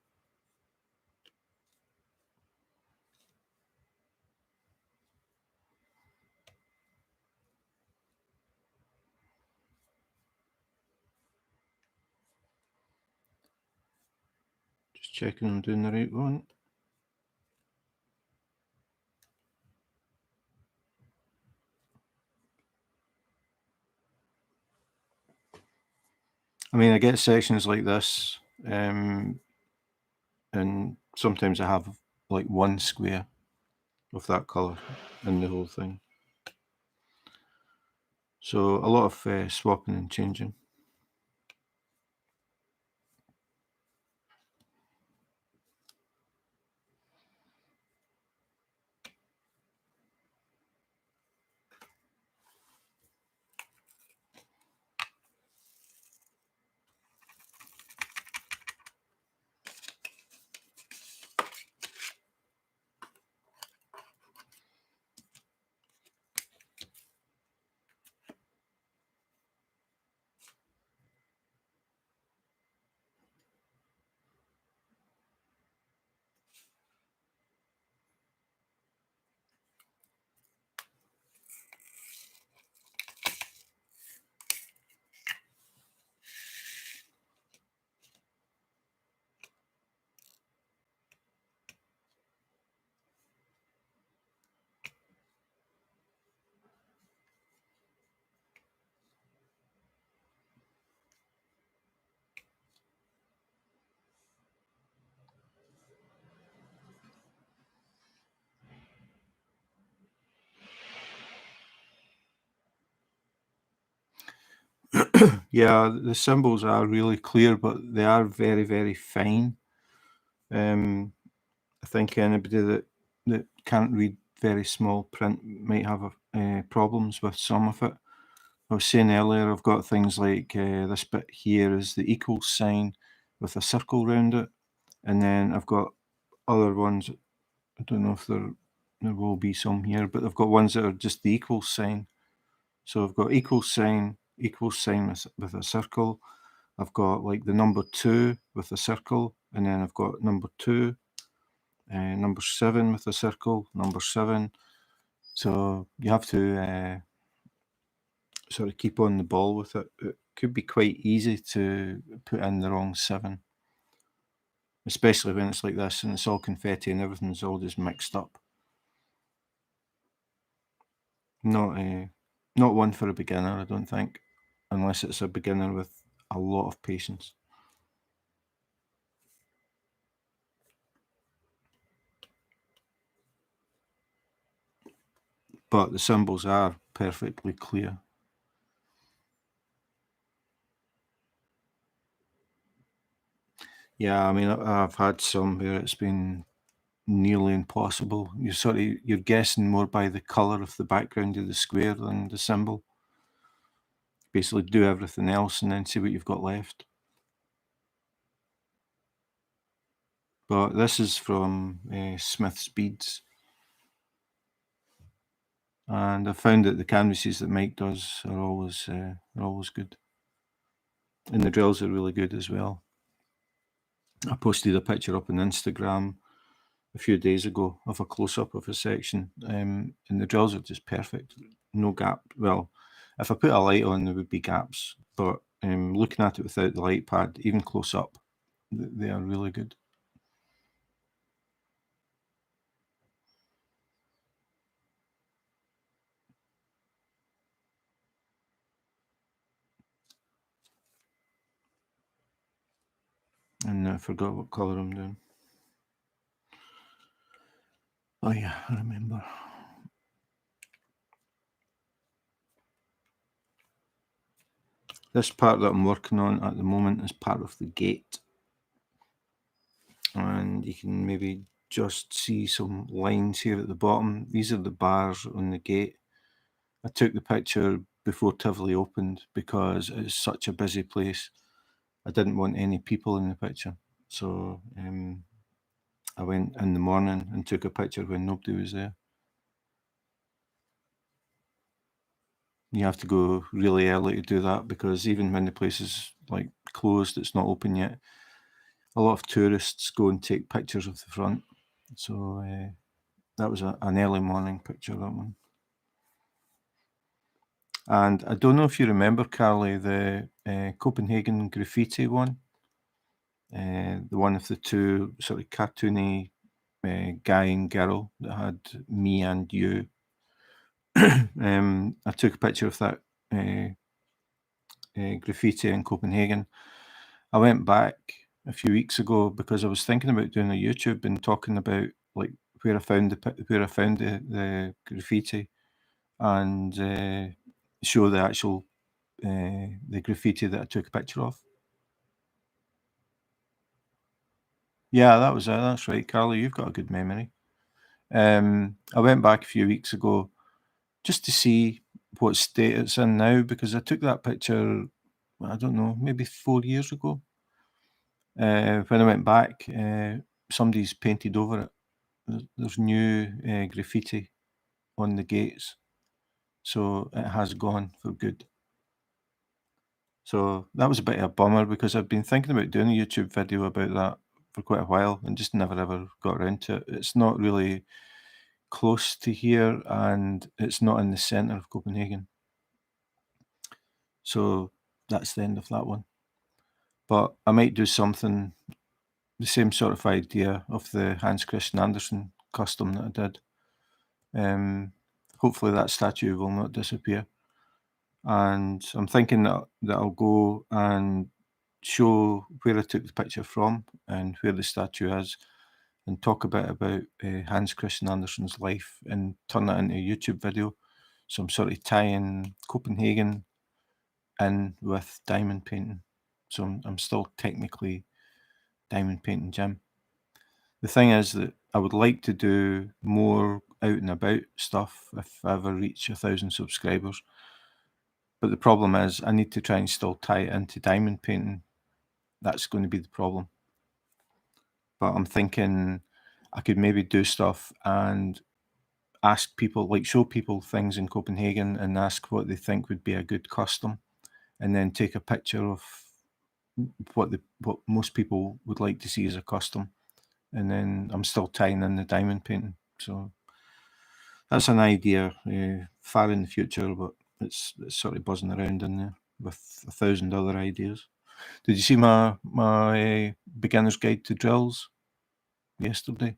Just checking I'm doing the right one. I mean, I get sections like this and sometimes I have like one square of that colour in the whole thing. So a lot of swapping and changing. Yeah, the symbols are really clear, but they are very, very fine. I think anybody that can't read very small print might have problems with some of it. I was saying earlier, I've got things like this bit here is the equal sign with a circle around it, and then I've got other ones. I don't know if there will be some here, but I've got ones that are just the equal sign. So I've got equal sign with a circle. I've got like the number 2 with a circle, and then I've got number 2, number 7 with a circle, number 7. So you have to sort of keep on the ball with it. It could be quite easy to put in the wrong 7, especially when it's like this and it's all confetti and everything's all just mixed up. Not one for a beginner, I don't think, unless it's a beginner with a lot of patience. But the symbols are perfectly clear. Yeah, I mean, I've had some where it's been nearly impossible. You're guessing more by the colour of the background of the square than the symbol. Basically do everything else and then see what you've got left. But this is from Smith's Beads. And I found that the canvases that Mike does are always good. And the drills are really good as well. I posted a picture up on Instagram a few days ago of a close-up of a section, and the drills are just perfect. No gap. Well, if I put a light on, there would be gaps, but looking at it without the light pad, even close up, they are really good. And I forgot what colour I'm doing. Oh yeah, I remember. This part that I'm working on at the moment is part of the gate. And you can maybe just see some lines here at the bottom. These are the bars on the gate. I took the picture before Tivoli opened because it's such a busy place. I didn't want any people in the picture. So I went in the morning and took a picture when nobody was there. You have to go really early to do that because even when the place is like closed, it's not open yet, a lot of tourists go and take pictures of the front. So that was an early morning picture, that one. And I don't know if you remember, Carly, the Copenhagen graffiti one. The one of the two sort of cartoony guy and girl that had me and you. I took a picture of that graffiti in Copenhagen. I went back a few weeks ago because I was thinking about doing a YouTube and talking about like where I found the graffiti and show the actual the graffiti that I took a picture of. Yeah, that was it. That's right, Carly. You've got a good memory. I went back a few weeks ago just to see what state it's in now because I took that picture, I don't know, maybe 4 years ago. When I went back, somebody's painted over it. There's new graffiti on the gates, so it has gone for good. So that was a bit of a bummer because I've been thinking about doing a YouTube video about that for quite a while and just never ever got around to it. It's not really close to here and it's not in the centre of Copenhagen. So that's the end of that one. But I might do something, the same sort of idea of the Hans Christian Andersen custom that I did. Hopefully that statue will not disappear. And I'm thinking that I'll go and show where I took the picture from and where the statue is and talk a bit about Hans Christian Andersen's life and turn that into a YouTube video. So I'm sort of tying Copenhagen in with diamond painting. So I'm still technically diamond painting Jim. The thing is that I would like to do more out and about stuff if I ever reach 1,000 subscribers. But the problem is I need to try and still tie it into diamond painting. That's going to be the problem. But I'm thinking I could maybe do stuff and ask people, like show people things in Copenhagen and ask what they think would be a good custom, and then take a picture of what most people would like to see as a custom. And then I'm still tying in the diamond painting. So that's an idea far in the future, but it's sort of buzzing around in there with 1,000 other ideas. Did you see my beginner's guide to drills yesterday?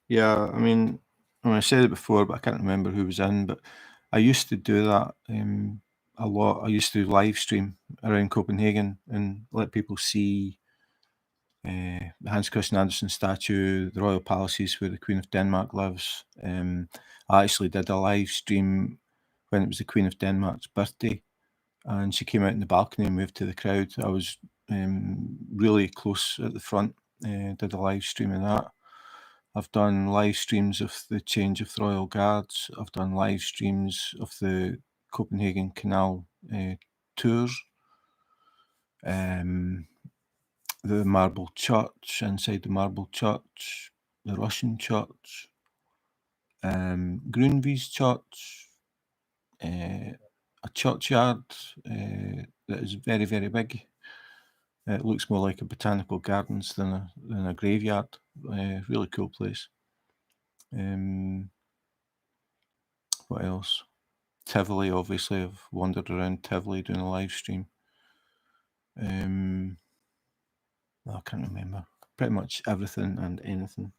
Yeah, I mean, I said it before, but I can't remember who was in. But I used to do that a lot. I used to live stream around Copenhagen and let people see the Hans Christian Andersen statue, the royal palaces where the Queen of Denmark lives. I actually did a live stream when it was the Queen of Denmark's birthday, and she came out in the balcony and moved to the crowd. I was really close at the front, did a live stream of that. I've done live streams of the change of the Royal Guards. I've done live streams of the Copenhagen Canal tours. The Marble Church, inside the Marble Church, the Russian Church, Grundtvigs Church, a churchyard that is very, very big. It looks more like a botanical gardens than a graveyard. Really cool place. What else? Tivoli, obviously. I've wandered around Tivoli doing a live stream. I can't remember. Pretty much everything and anything.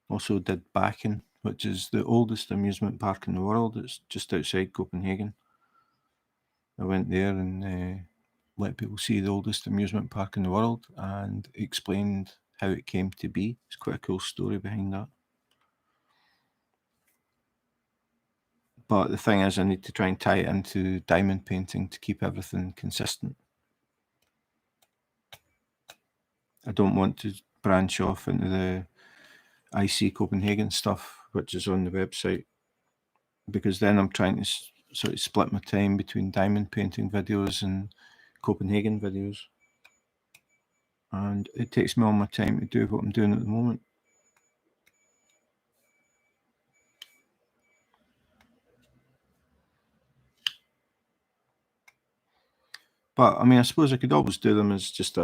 Also did Bakken, which is the oldest amusement park in the world. It's just outside Copenhagen. I went there and let people see the oldest amusement park in the world and explained how it came to be. It's quite a cool story behind that. But the thing is, I need to try and tie it into diamond painting to keep everything consistent. I don't want to branch off into the IC Copenhagen stuff, which is on the website, because then I'm trying to sort of split my time between diamond painting videos and Copenhagen videos. And it takes me all my time to do what I'm doing at the moment. But I mean, I suppose I could always do them as just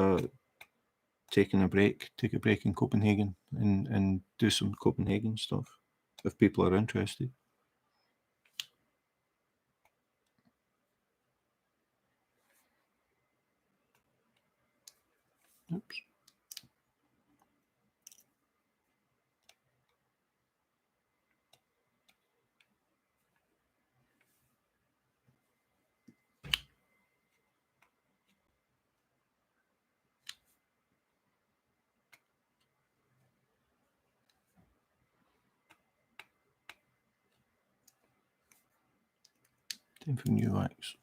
take a break in Copenhagen and do some Copenhagen stuff if people are interested. Oops. Time for new wax.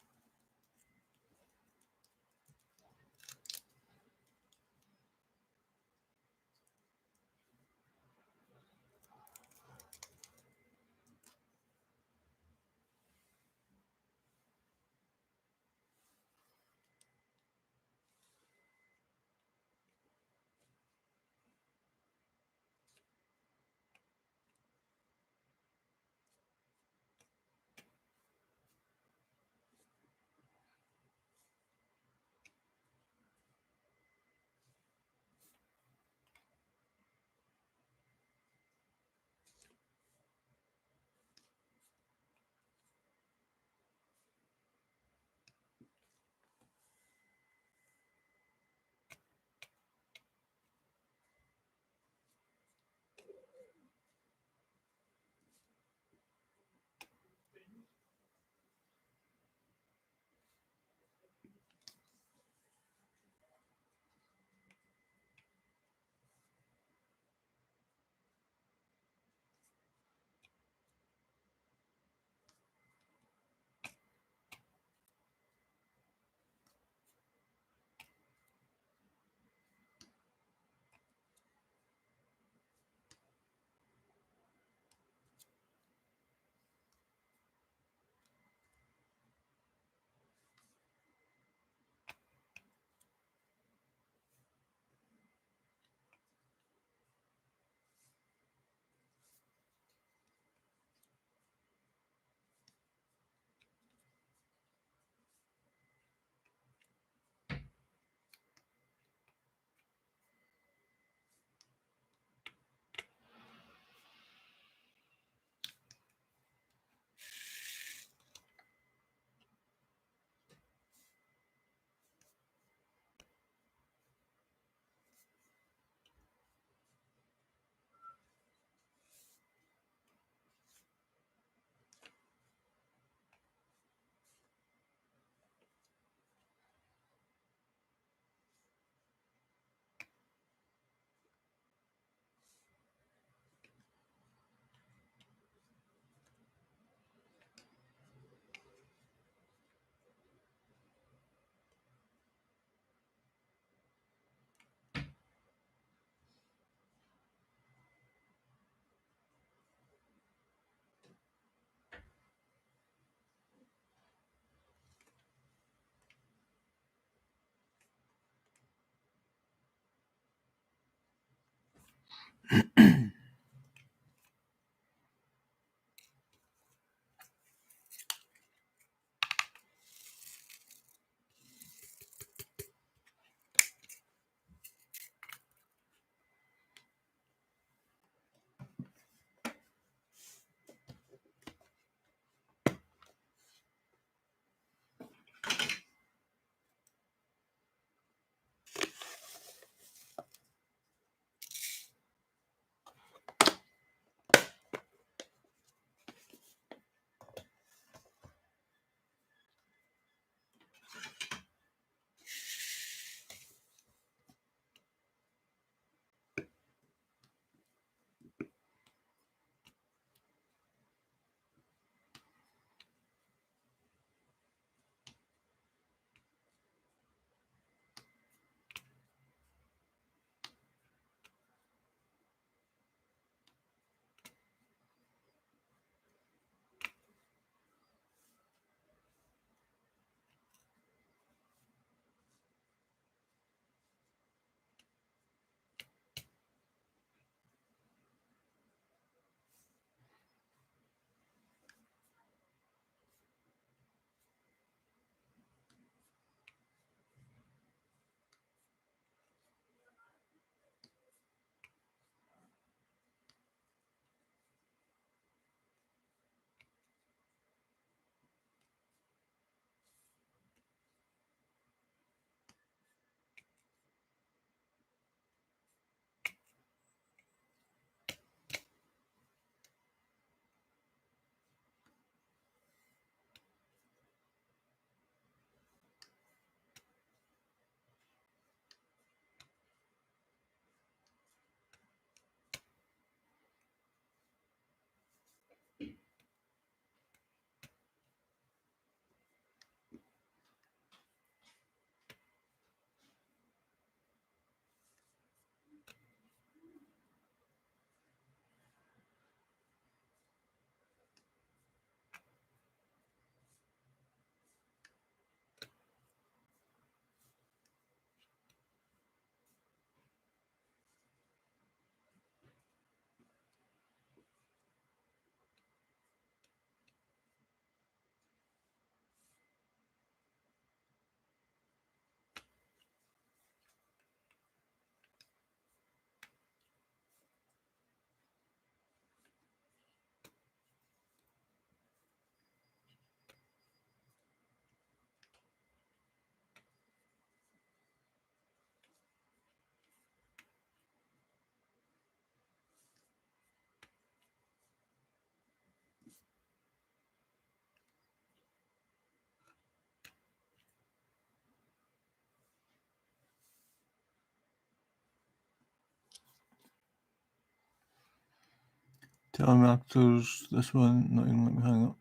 Telemarketers, this one, not even let me hang up.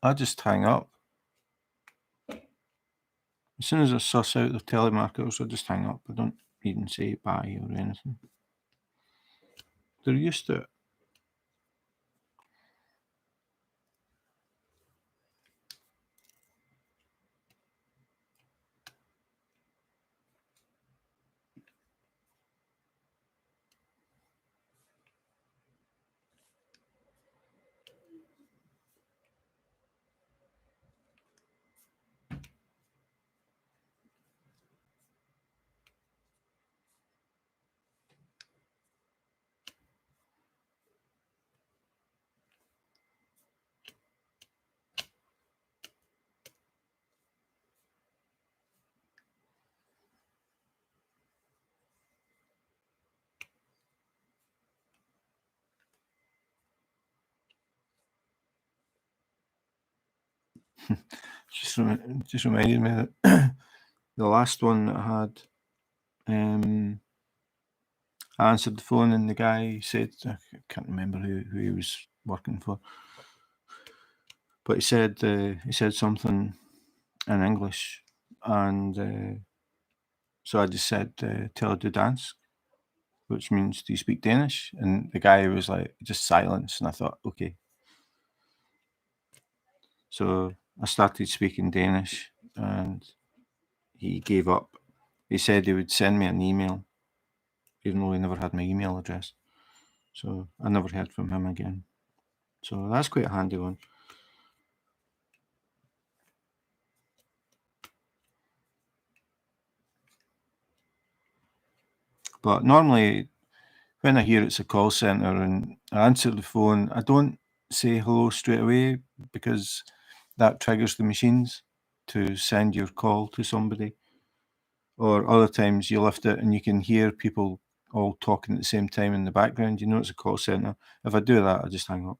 I just hang up. As soon as I suss out the telemarketers, I just hang up. I don't even say bye or anything. They're used to it. Just reminded me that the last one that I had, I answered the phone and the guy said, I can't remember who he was working for, but he said something in English, and so I just said, "Tell du dansk," which means, "Do you speak Danish?" And the guy was like, just silence, and I thought, okay. So I started speaking Danish, and he gave up. He said he would send me an email, even though he never had my email address. So I never heard from him again. So that's quite a handy one. But normally, when I hear it's a call centre and I answer the phone, I don't say hello straight away because that triggers the machines to send your call to somebody. Or other times you lift it and you can hear people all talking at the same time in the background. You know it's a call centre. If I do that, I just hang up.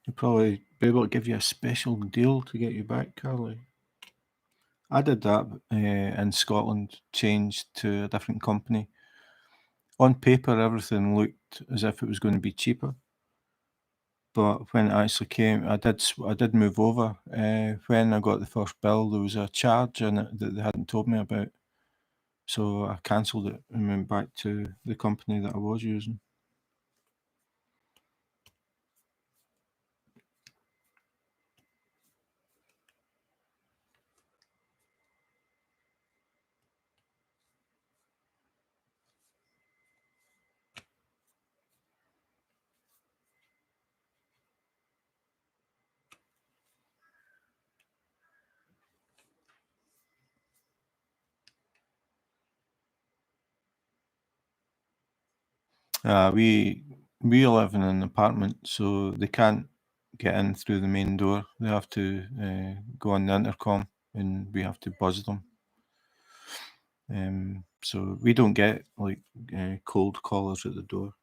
They'll probably be able to give you a special deal to get you back, Carly. I did that in Scotland, changed to a different company. On paper, everything looked as if it was going to be cheaper, but when it actually came, I did move over. When I got the first bill, there was a charge in it that they hadn't told me about, so I cancelled it and went back to the company that I was using. We live in an apartment, so they can't get in through the main door. They have to go on the intercom, and we have to buzz them. So we don't get like cold callers at the door.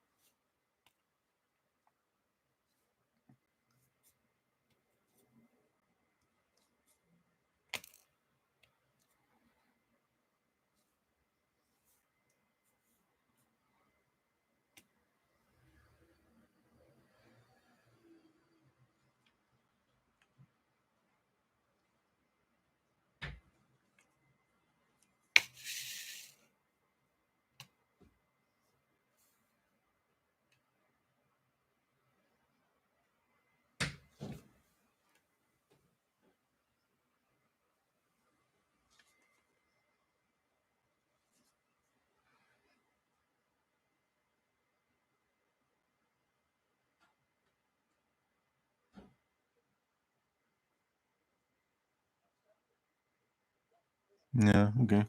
Yeah, okay.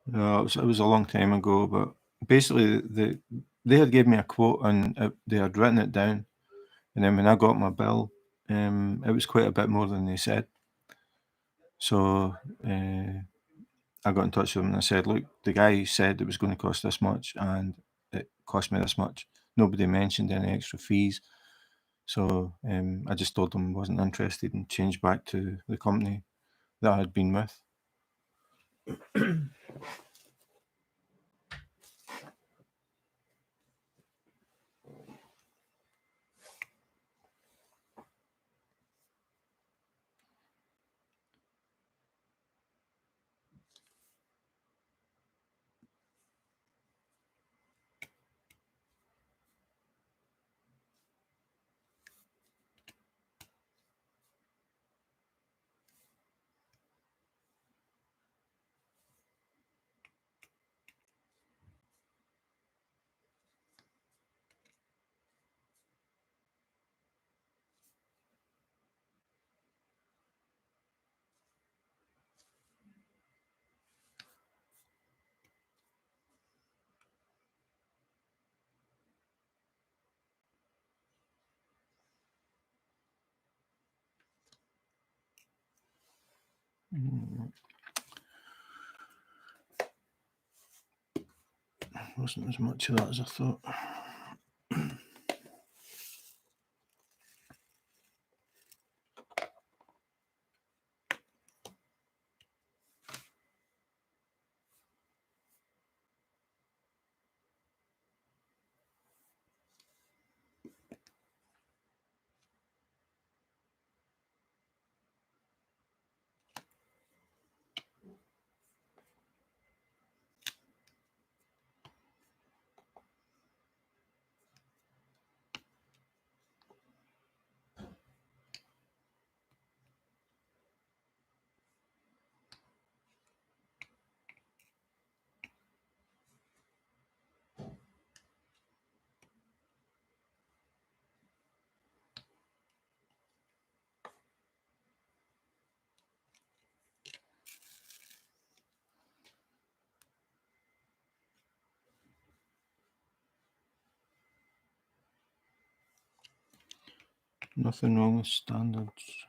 It was a long time ago, but basically they had gave me a quote and they had written it down, and then when I got my bill, it was quite a bit more than they said. So I got in touch with them and I said, look, the guy said it was going to cost this much, and it cost me this much. Nobody mentioned any extra fees. So I just told them I wasn't interested and changed back to the company that I had been with. Wasn't as much of that as I thought. Nothing wrong with standards.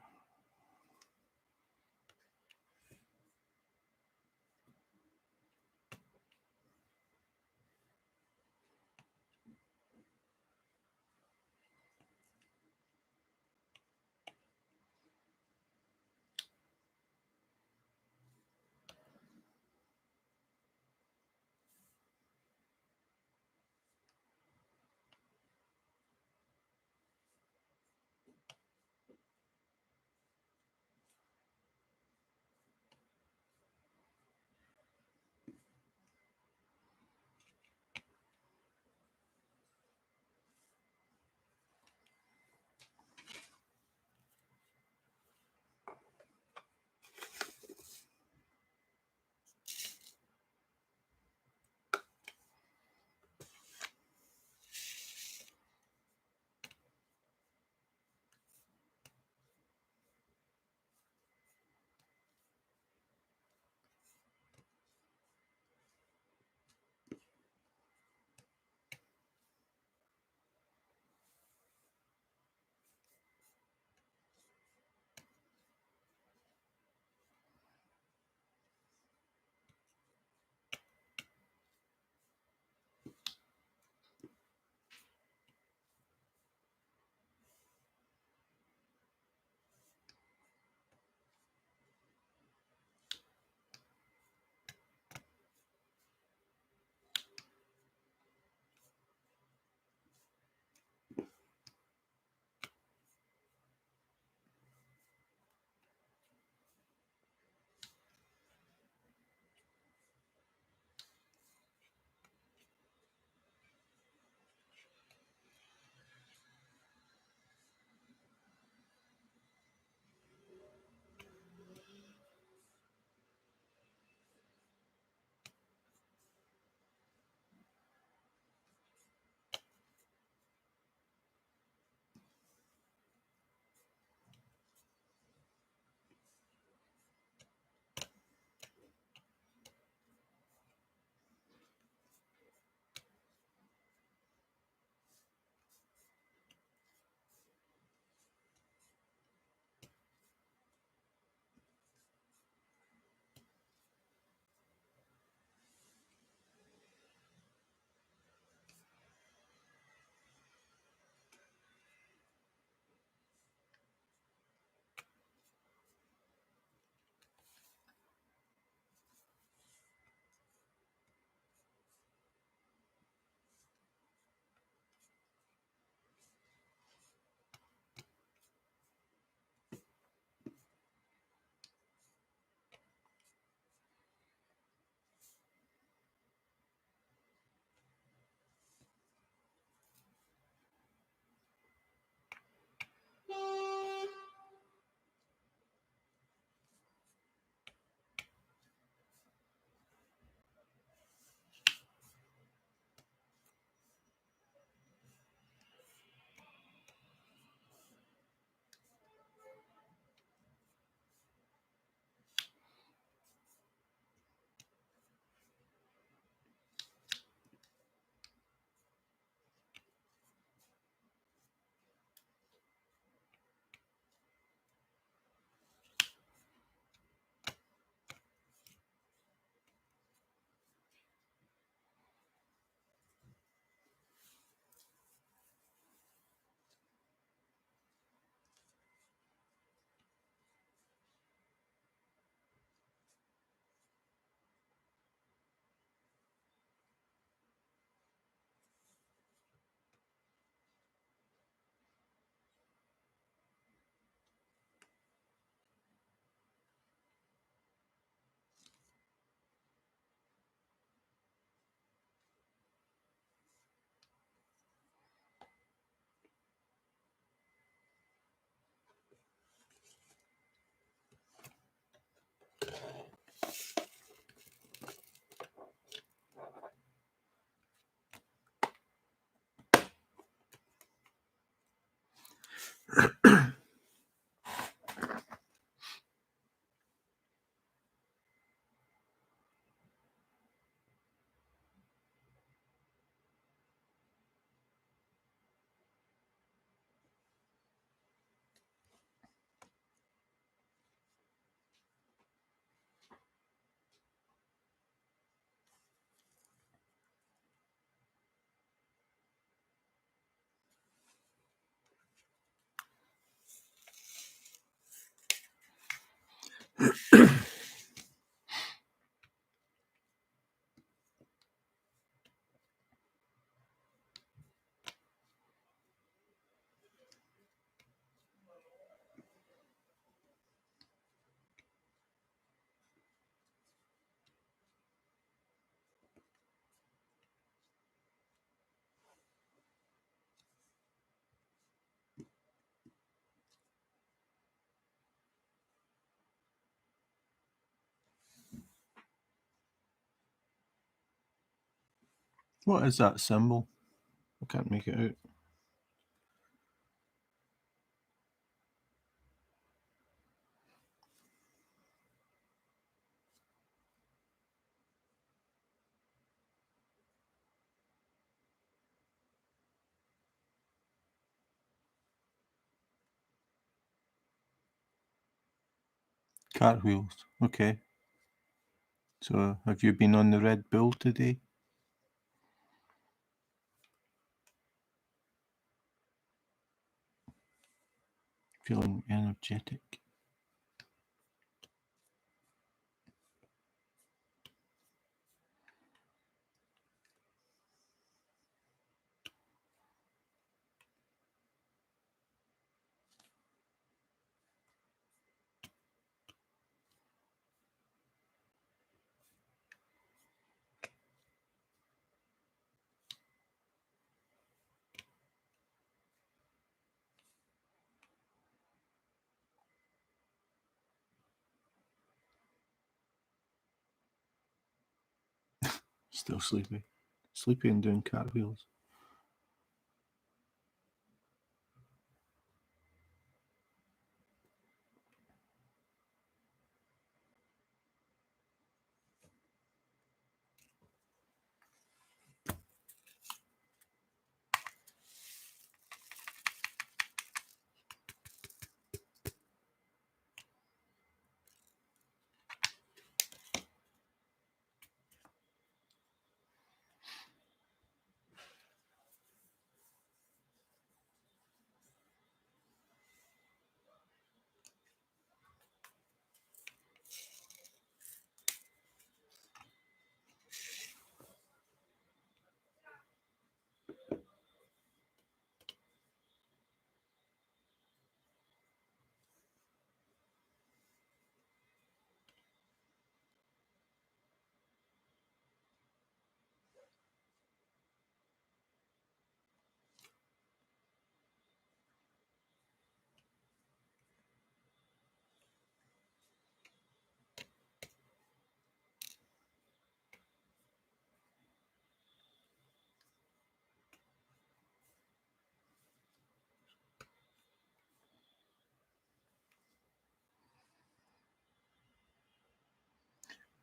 What is that symbol? I can't make it out. Cartwheels. Okay. So have you been on the Red Bull today? Feeling energetic. Still sleepy. Sleepy and doing cartwheels.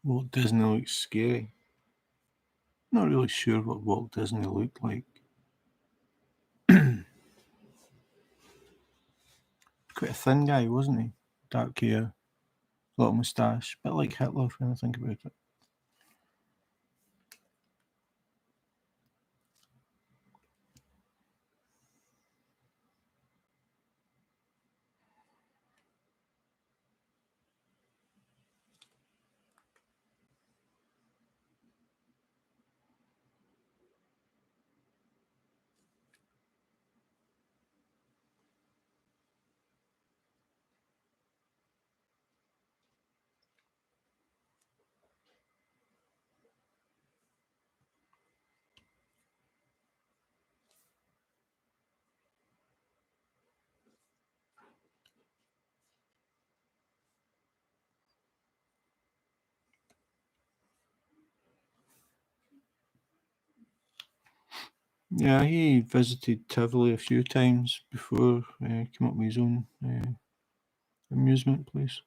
Walt Disney looks scary. Not really sure what Walt Disney looked like. Quite a thin guy, wasn't he? Dark hair, little moustache, bit like Hitler when I think about it. Yeah, he visited Tivoli a few times before he came up with his own amusement place.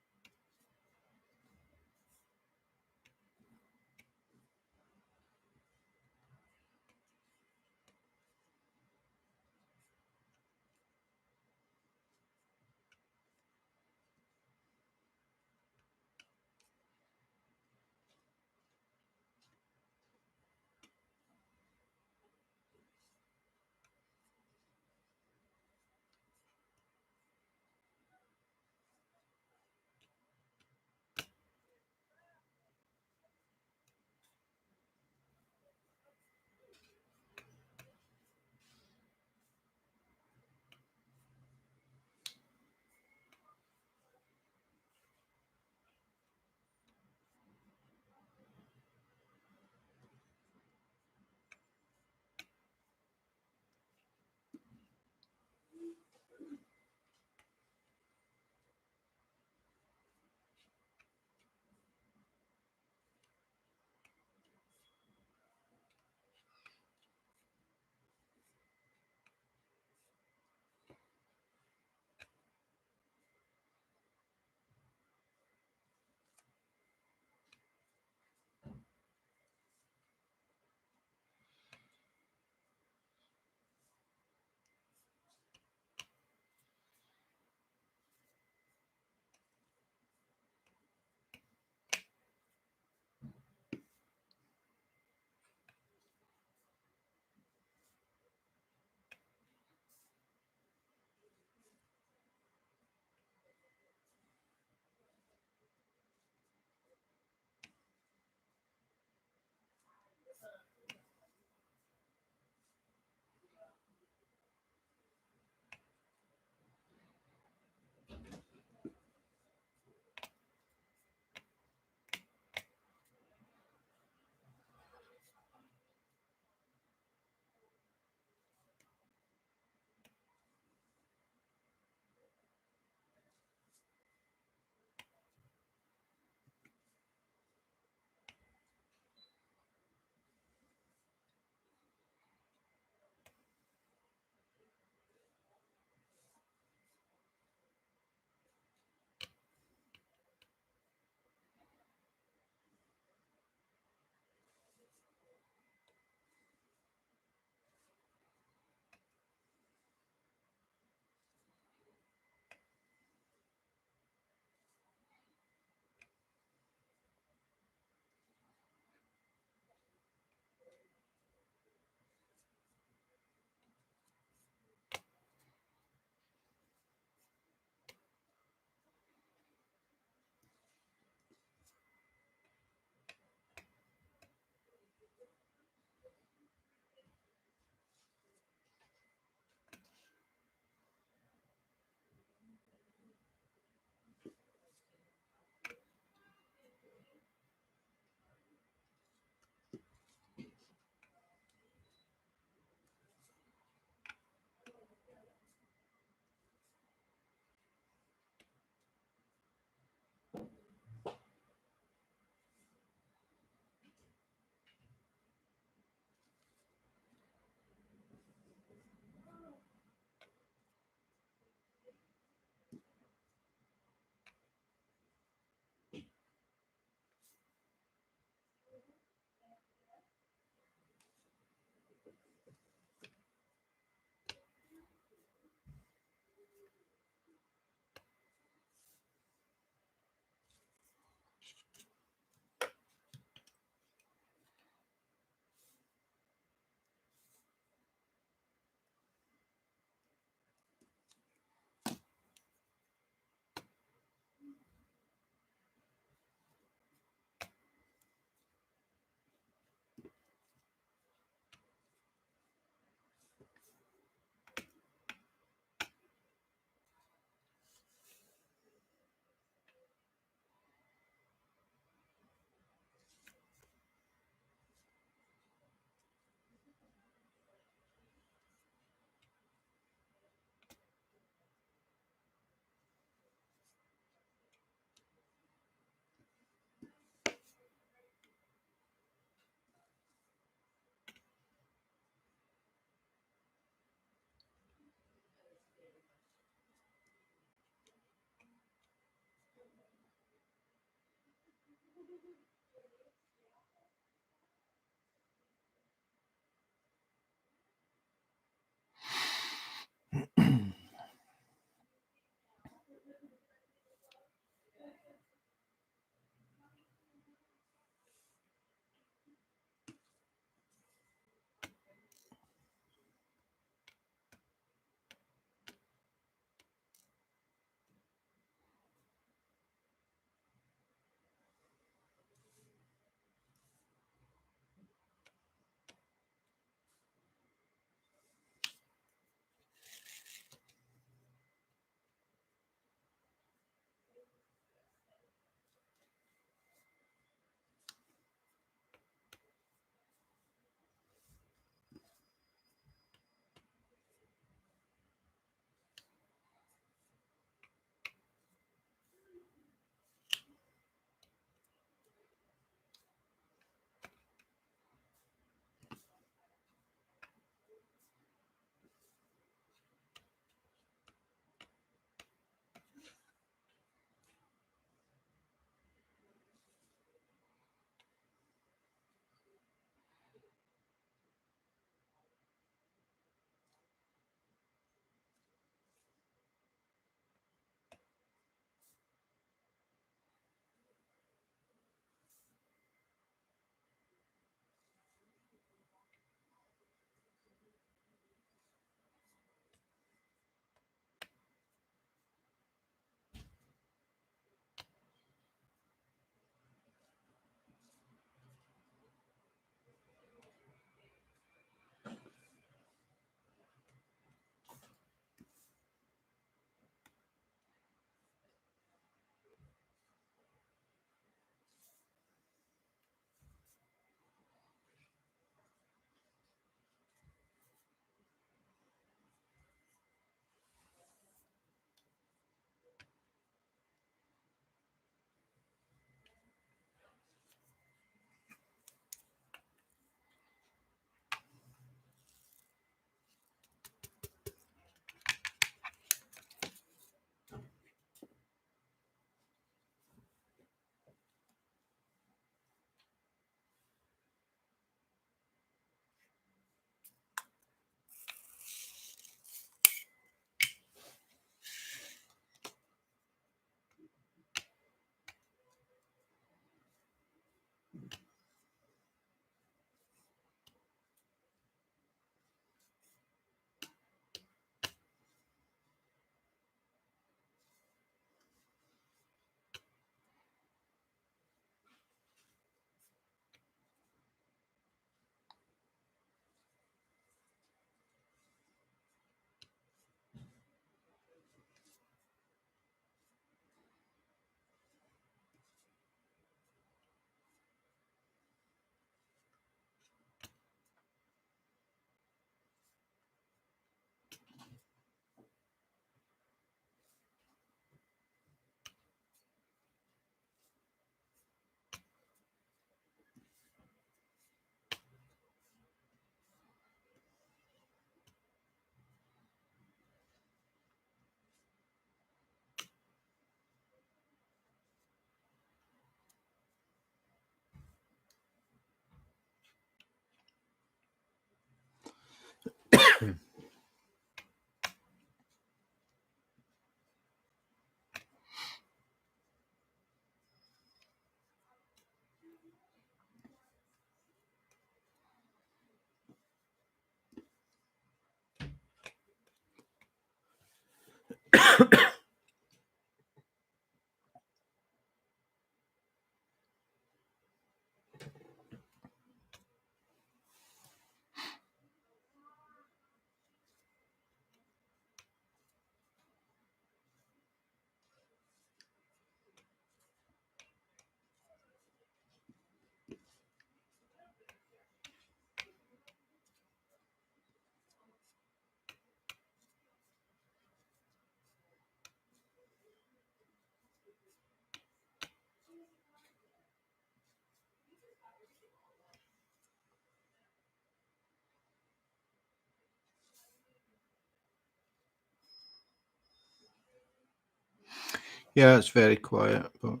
Yeah, it's very quiet, but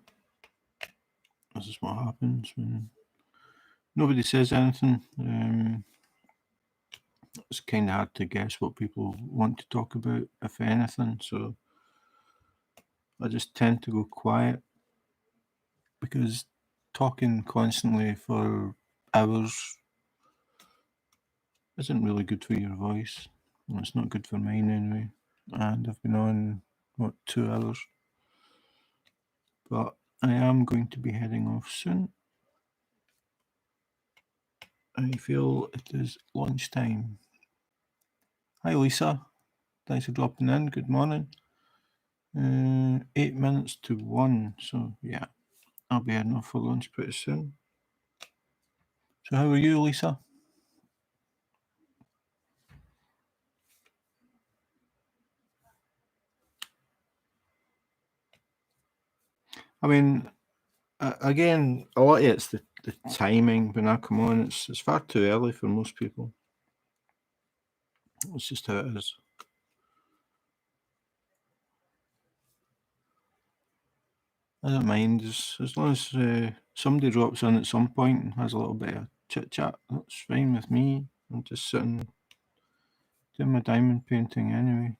this is what happens when nobody says anything. It's kind of hard to guess what people want to talk about, if anything, so I just tend to go quiet, because talking constantly for hours isn't really good for your voice. It's not good for mine anyway. And I've been on, 2 hours. But I am going to be heading off soon. I feel it is lunchtime. Hi Lisa, thanks for dropping in. Good morning. 8 minutes to 1, so yeah, I'll be heading off for lunch pretty soon. So how are you, Lisa? I mean, again, a lot of it's the timing when I come on. It's far too early for most people. It's just how it is. I don't mind as long as somebody drops in at some point and has a little bit of chit chat. That's fine with me. I'm just sitting doing my diamond painting anyway.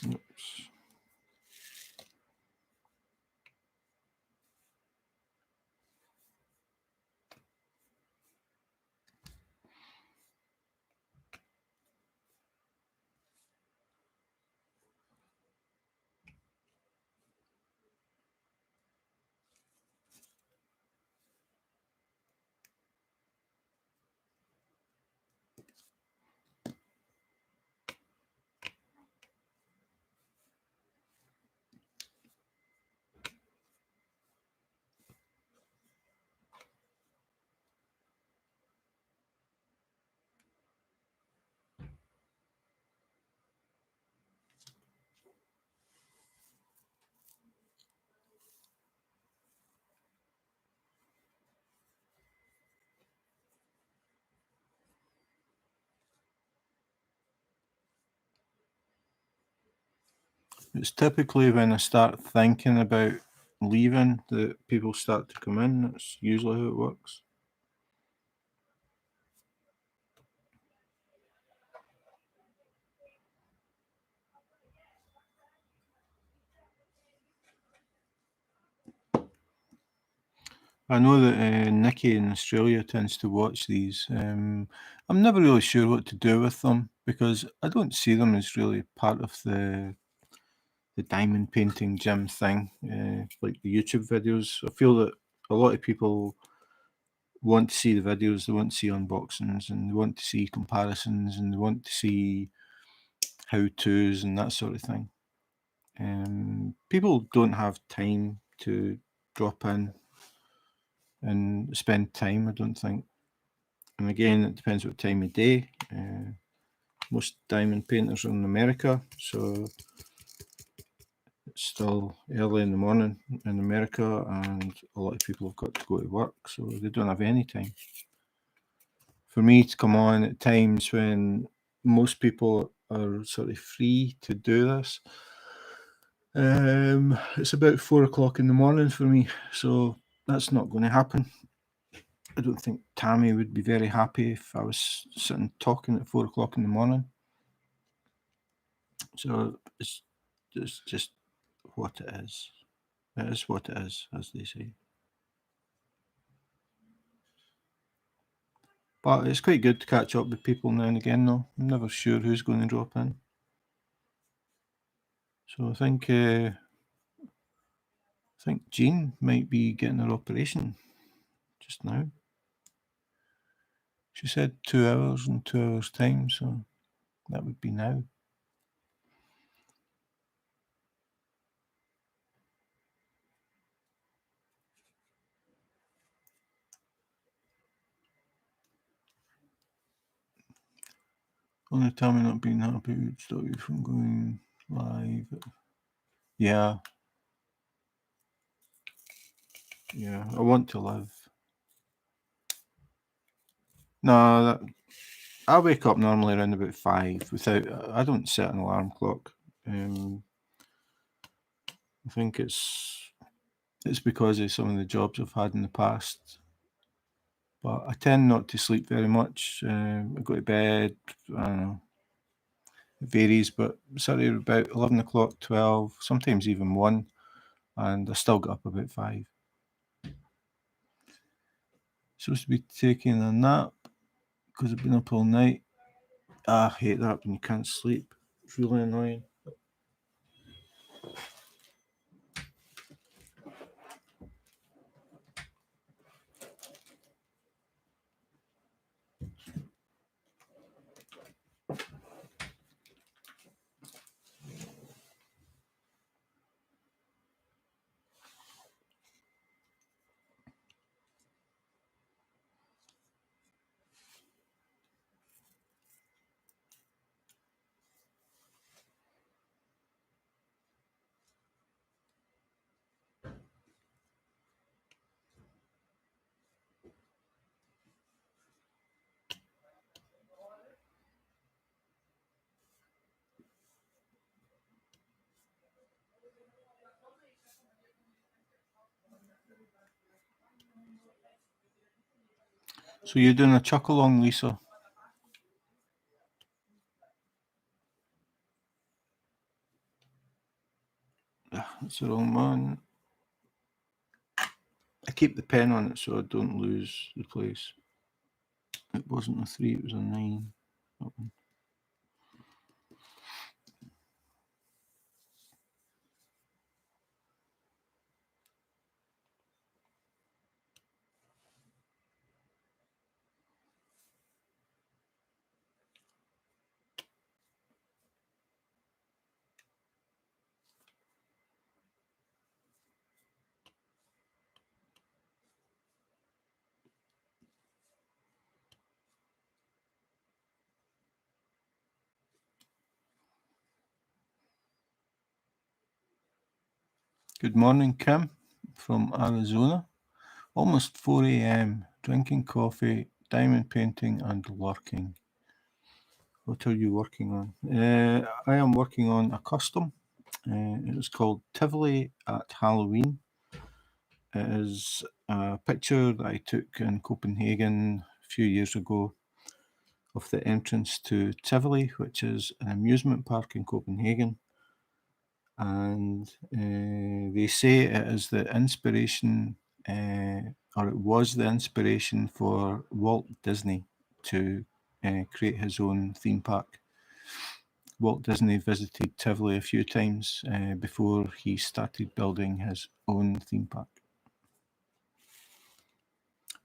Oops. It's typically when I start thinking about leaving that people start to come in. That's usually how it works. I know that Nikki in Australia tends to watch these. I'm never really sure what to do with them because I don't see them as really part of the diamond painting gym thing, like the YouTube videos. I feel that a lot of people want to see the videos, they want to see unboxings, and they want to see comparisons, and they want to see how-tos and that sort of thing. People don't have time to drop in and spend time, I don't think. And again, it depends what time of day. Most diamond painters are in America, so it's still early in the morning in America, and a lot of people have got to go to work, so they don't have any time. For me to come on at times when most people are sort of free to do this, it's about 4 o'clock in the morning for me, so that's not going to happen. I don't think Tammy would be very happy if I was sitting talking at 4 o'clock in the morning. So it's just what it is. It is what it is, as they say. But it's quite good to catch up with people now and again, though. I'm never sure who's going to drop in. So I think Jean might be getting her operation just now. She said 2 hours in 2 hours' time, so that would be now. Only time I'm not being happy would stop you from going live. Yeah. Yeah, I want to live. No, I wake up normally around about 5 without. I don't set an alarm clock. I think it's because of some of the jobs I've had in the past. But I tend not to sleep very much. I go to bed. I don't know. It varies, but sort of about 11 o'clock, 12, sometimes even 1, and I still get up about 5. Supposed to be taking a nap because I've been up all night. I hate that when you can't sleep. It's really annoying. So you're doing a chuck along, Lisa? That's the wrong one. I keep the pen on it so I don't lose the place. It wasn't a 3, it was a 9. That one. Good morning, Kim from Arizona. Almost 4 a.m. Drinking coffee, diamond painting, and lurking. What are you working on? I am working on a custom. It was called Tivoli at Halloween. It is a picture that I took in Copenhagen a few years ago of the entrance to Tivoli, which is an amusement park in Copenhagen. And they say it is the inspiration, or it was the inspiration for Walt Disney to create his own theme park. Walt Disney visited Tivoli a few times before he started building his own theme park.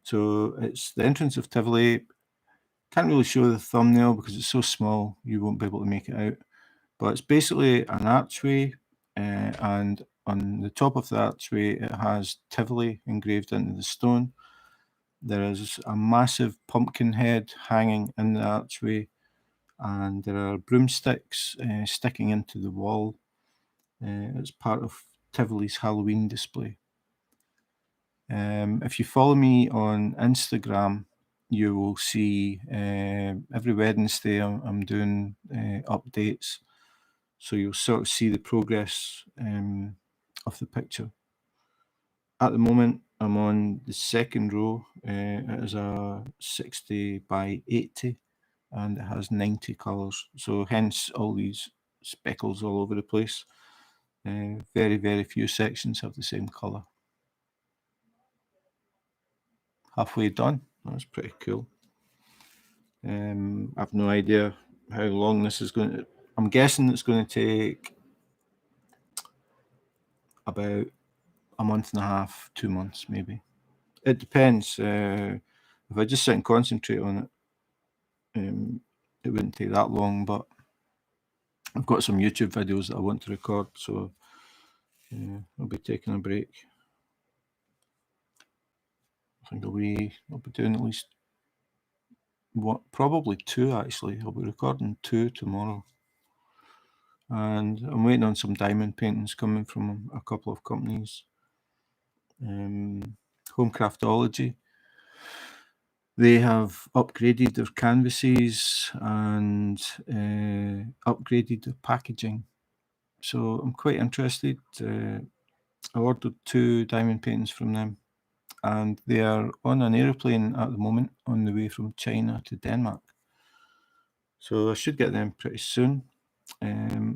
So it's the entrance of Tivoli. Can't really show the thumbnail because it's so small you won't be able to make it out. But it's basically an archway, and on the top of the archway it has Tivoli engraved into the stone. There is a massive pumpkin head hanging in the archway, and there are broomsticks sticking into the wall. It's part of Tivoli's Halloween display. If you follow me on Instagram, you will see every Wednesday I'm doing updates. So you'll sort of see the progress of the picture. At the moment, I'm on the second row. It is a 60 by 80 and it has 90 colours. So hence all these speckles all over the place. Very, very few sections have the same colour. Halfway done. That's pretty cool. I've no idea how long this is going to... I'm guessing it's going to take about a month and a half, 2 months maybe. It depends. If I just sit and concentrate on it, it wouldn't take that long, but I've got some YouTube videos that I want to record, so I'll be taking a break. I think I'll be doing at least probably 2 actually. I'll be recording 2 tomorrow. And I'm waiting on some diamond paintings coming from a couple of companies. Home Craftology. They have upgraded their canvases and upgraded their packaging. So I'm quite interested. I ordered 2 diamond paintings from them, and they are on an aeroplane at the moment on the way from China to Denmark. So I should get them pretty soon. Yeah,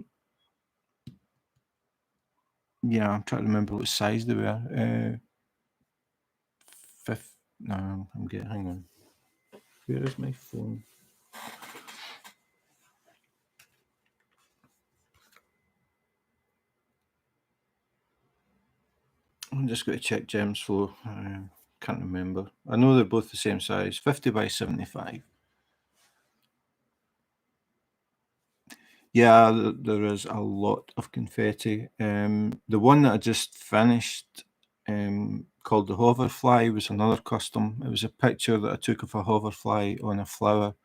I'm trying to remember what size they were. No, hang on. Where is my phone? I'm just going to check Gem's flow. Can't remember. I know they're both the same size, 50 by 75. Yeah, there is a lot of confetti. The one that I just finished, called the hoverfly, was another custom. It was a picture that I took of a hoverfly on a flower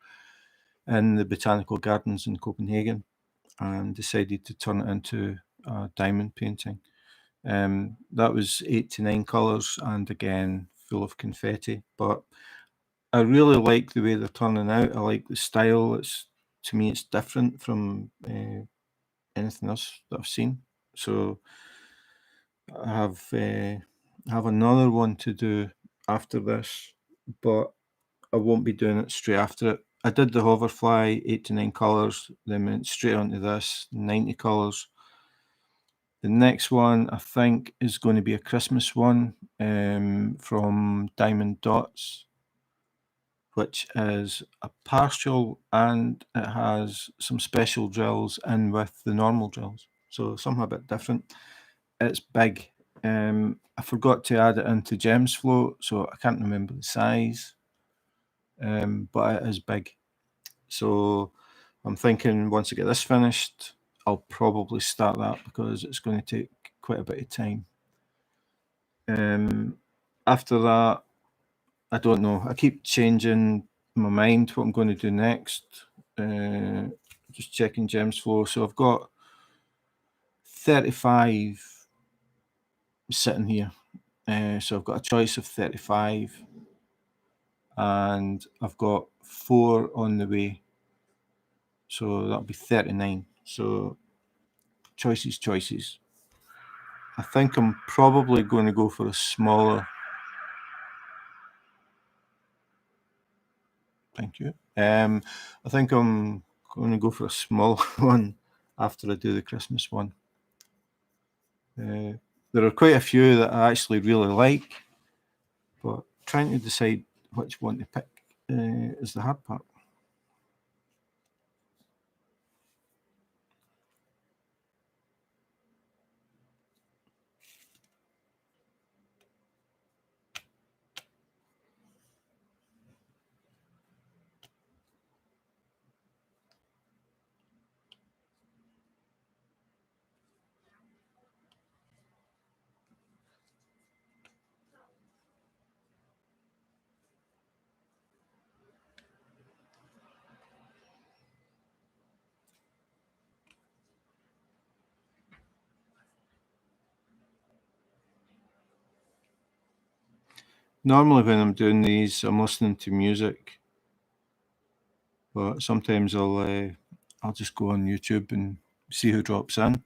in the botanical gardens in Copenhagen, and decided to turn it into a diamond painting. That was 8 to 9 colours, and again full of confetti. But I really like the way they're turning out. I like the style. To me, it's different from anything else that I've seen. So I have another one to do after this, but I won't be doing it straight after it. I did the hoverfly, 8 to 9 colours, then went straight onto this, 90 colours. The next one I think is going to be a Christmas one, from Diamond Dots, which is a partial, and it has some special drills in with the normal drills. So something a bit different. It's big. I forgot to add it into Gem's flow, so I can't remember the size, but it is big. So I'm thinking once I get this finished, I'll probably start that, because it's going to take quite a bit of time. After that, I don't know. I keep changing my mind what I'm going to do next. Just checking Gem's flow. So I've got 35 sitting here. So I've got a choice of 35, and I've got 4 on the way. So that'll be 39. So choices. I think I'm probably going to go for a smaller. Thank you. I think I'm going to go for a small one after I do the Christmas one. There are quite a few that I actually really like, but trying to decide which one to pick is the hard part. Normally when I'm doing these, I'm listening to music, but sometimes I'll just go on YouTube and see who drops in.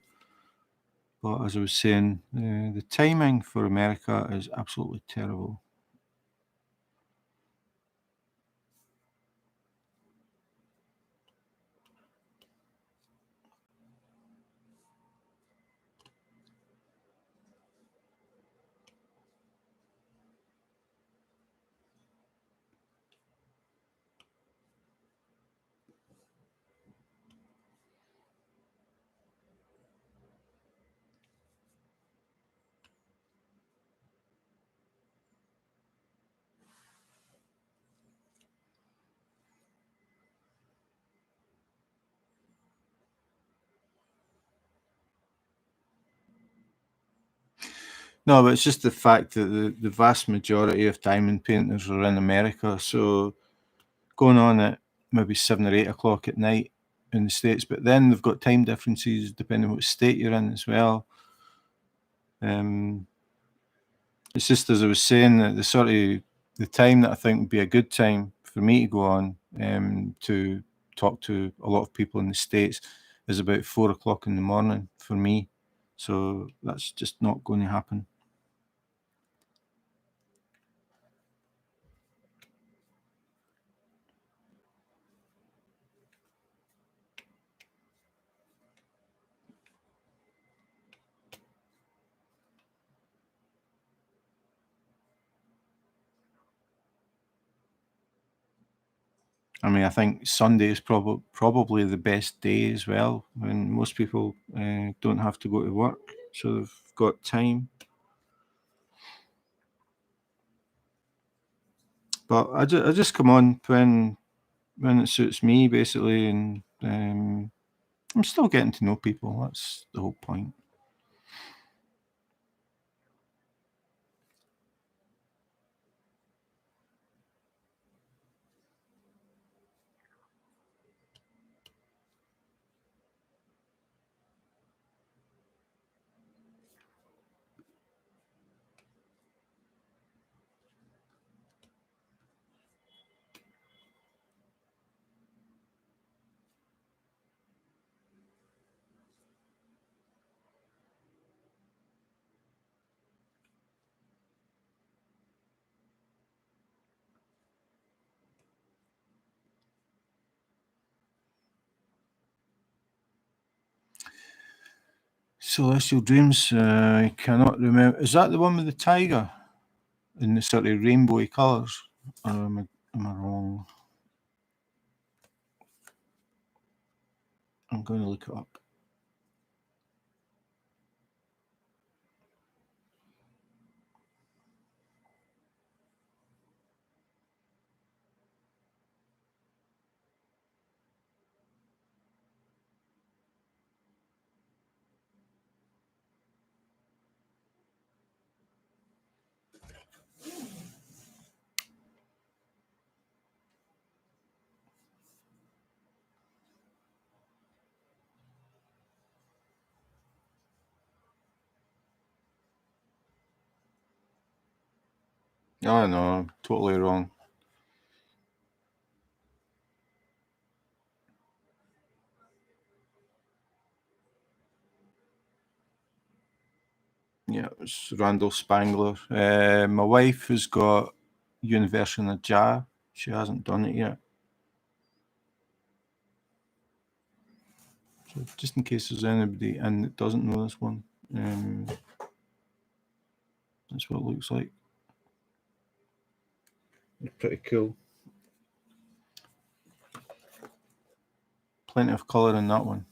But as I was saying, the timing for America is absolutely terrible. No, but it's just the fact that the vast majority of diamond painters are in America. So going on at maybe 7 or 8 o'clock at night in the States, but then they've got time differences depending on what state you're in as well. It's just, as I was saying, that the sort of the time that I think would be a good time for me to go on to talk to a lot of people in the States is about 4 o'clock in the morning for me. So that's just not going to happen. I mean, I think Sunday is probably the best day as well, when most people don't have to go to work, so they've got time. But I just come on when it suits me, basically, and I'm still getting to know people. That's the whole point. Celestial Dreams, I cannot remember. Is that the one with the tiger in the sort of rainbowy colours? Or am I wrong? I'm going to look it up. Oh, no, I'm totally wrong. Yeah, it was Randall Spangler. My wife has got Universe in a Jar. She hasn't done it yet. So just in case there's anybody in that doesn't know this one, that's what it looks like. It's pretty cool. Plenty of colour in that one.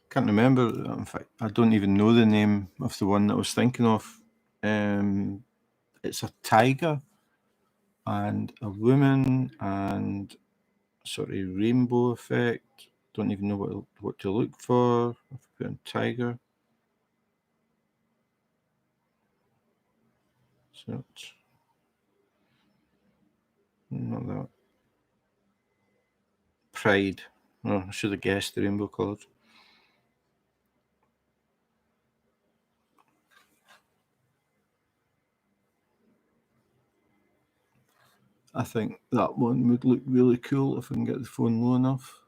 Can't remember. In fact, I don't even know the name of the one that I was thinking of. It's a tiger and a woman and sort of rainbow effect. Don't even know what to look for. I've put in tiger. Search. Not that. Pride. Oh, I should have guessed the rainbow colours. I think that one would look really cool if I can get the phone low enough.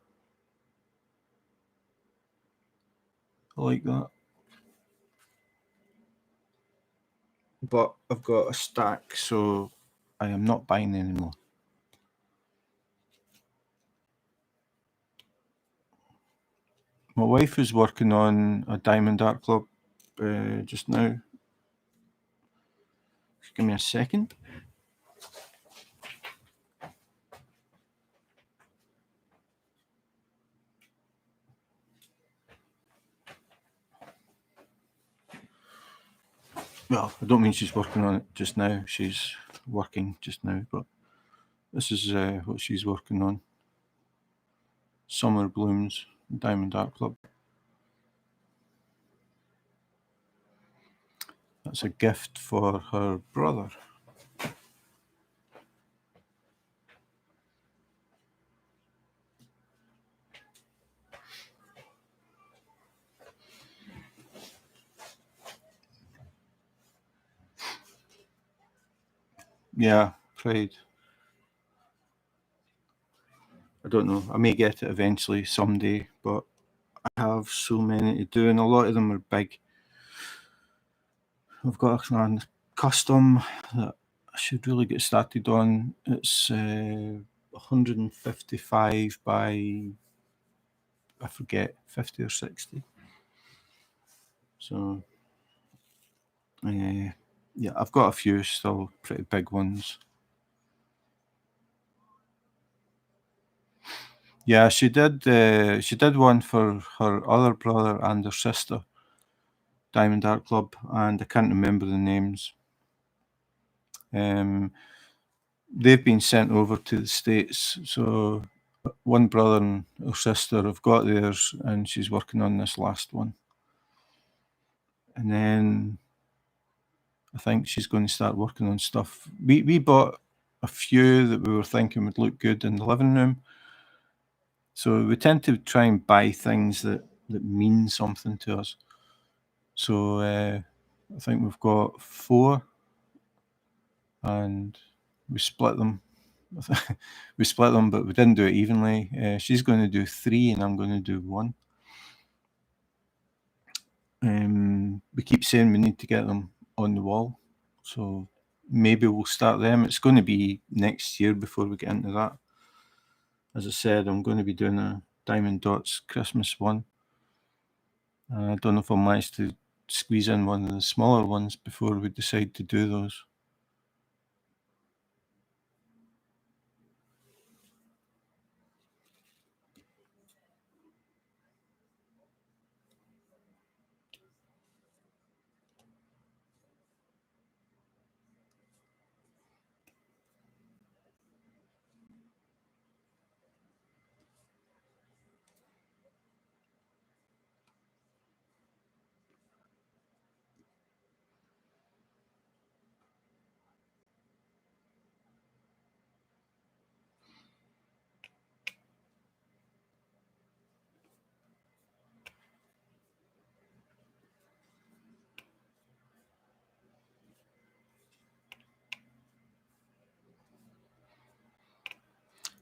I like that. But I've got a stack, so I am not buying any more. My wife is working on a diamond art club just now. Just give me a second. Well, I don't mean she's working on it just now. She's working just now, but this is what she's working on. Summer Blooms, Diamond Art Club. That's a gift for her brother. Yeah, Pride. I don't know. I may get it eventually someday, but I have so many to do, and a lot of them are big. I've got a custom that I should really get started on. It's 155 by, I forget, 50 or 60. So, yeah, I've got a few still pretty big ones. Yeah, she did one for her other brother and her sister, Diamond Art Club, and I can't remember the names. They've been sent over to the States, so one brother and her sister have got theirs, and she's working on this last one. And then I think she's going to start working on stuff. We bought a few that we were thinking would look good in the living room. So we tend to try and buy things that mean something to us. So I think we've got 4, and we split them. We split them, but we didn't do it evenly. She's going to do 3, and I'm going to do 1. We keep saying we need to get them on the wall, so maybe we'll start them. It's going to be next year before we get into that. As I said, I'm going to be doing a Diamond Dots Christmas one. I don't know if I'll manage to squeeze in one of the smaller ones before we decide to do those.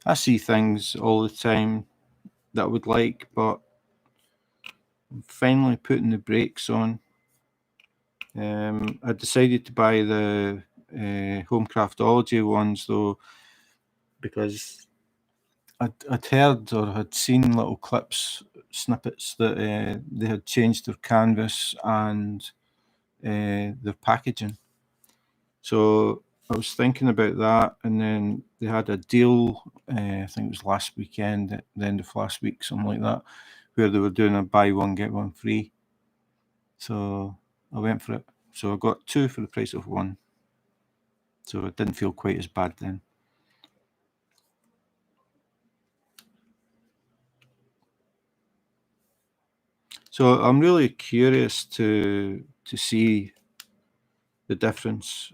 I see things all the time that I would like, but I'm finally putting the brakes on. I decided to buy the Homecraftology ones though, because I'd heard or had seen little snippets that they had changed their canvas and their packaging. So I was thinking about that, and then they had a deal, I think it was last weekend, at the end of last week, something like that, where they were doing a buy one, get one free. So I went for it. So I got 2 for the price of 1. So it didn't feel quite as bad then. So I'm really curious to see the difference,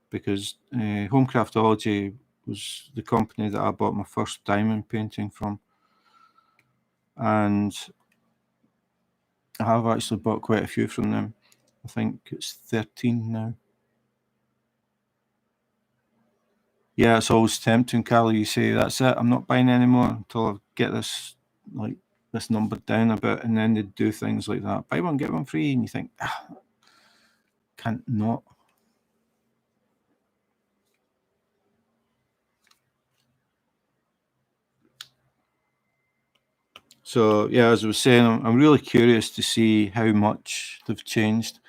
because Homecraftology was the company that I bought my first diamond painting from, and I have actually bought quite a few from them. I think it's 13 now. Yeah, it's always tempting, Carl. You say, that's it, I'm not buying anymore until I get this number down a bit, and then they do things like that. Buy one, get one free, and you think, can't not. So yeah, as I was saying, I'm really curious to see how much they've changed.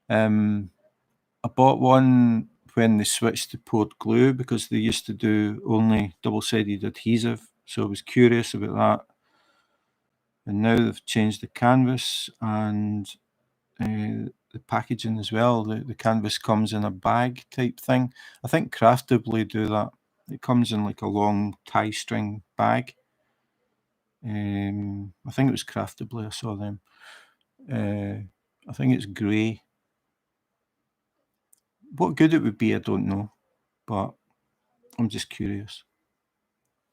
I bought one when they switched to poured glue, because they used to do only double-sided adhesive. So I was curious about that. And now they've changed the canvas and the packaging as well. The canvas comes in a bag type thing. I think Craftably do that. It comes in like a long tie string bag. I think it was Craftably I saw them. I think it's grey. What good it would be, I don't know, but I'm just curious.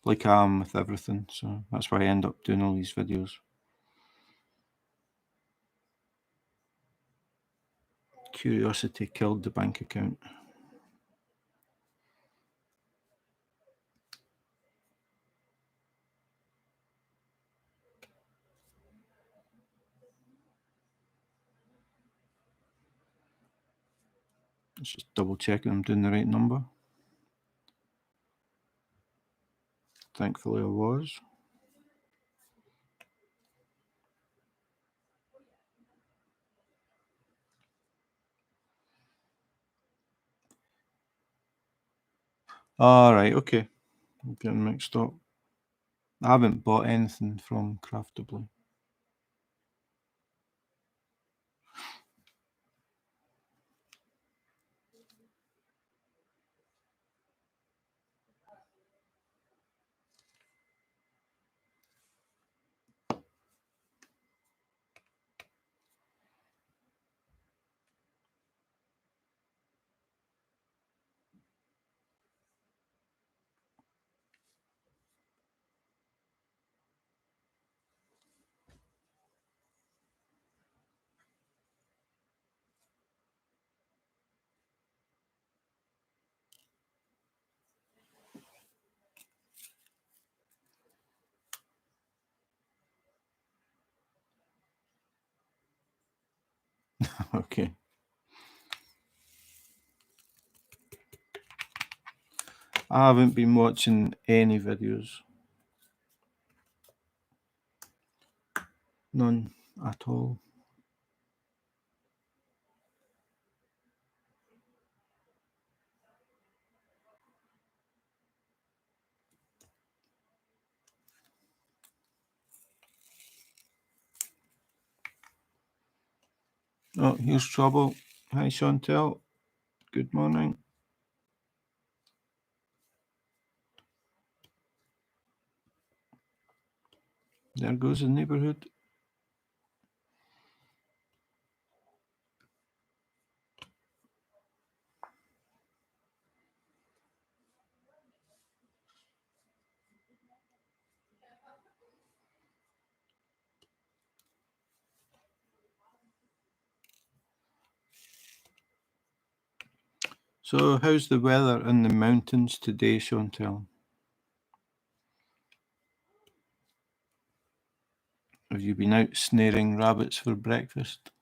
Like I am with everything, so that's why I end up doing all these videos. Curiosity killed the bank account. Let's just double checking I'm doing the right number. Thankfully I was. All right, okay. I'm getting mixed up. I haven't bought anything from Craftably. Okay. I haven't been watching any videos. None at all. Oh, here's trouble. Hi, Chantel. Good morning. There goes the neighbourhood. So, how's the weather in the mountains today, Chantel? Have you been out snaring rabbits for breakfast?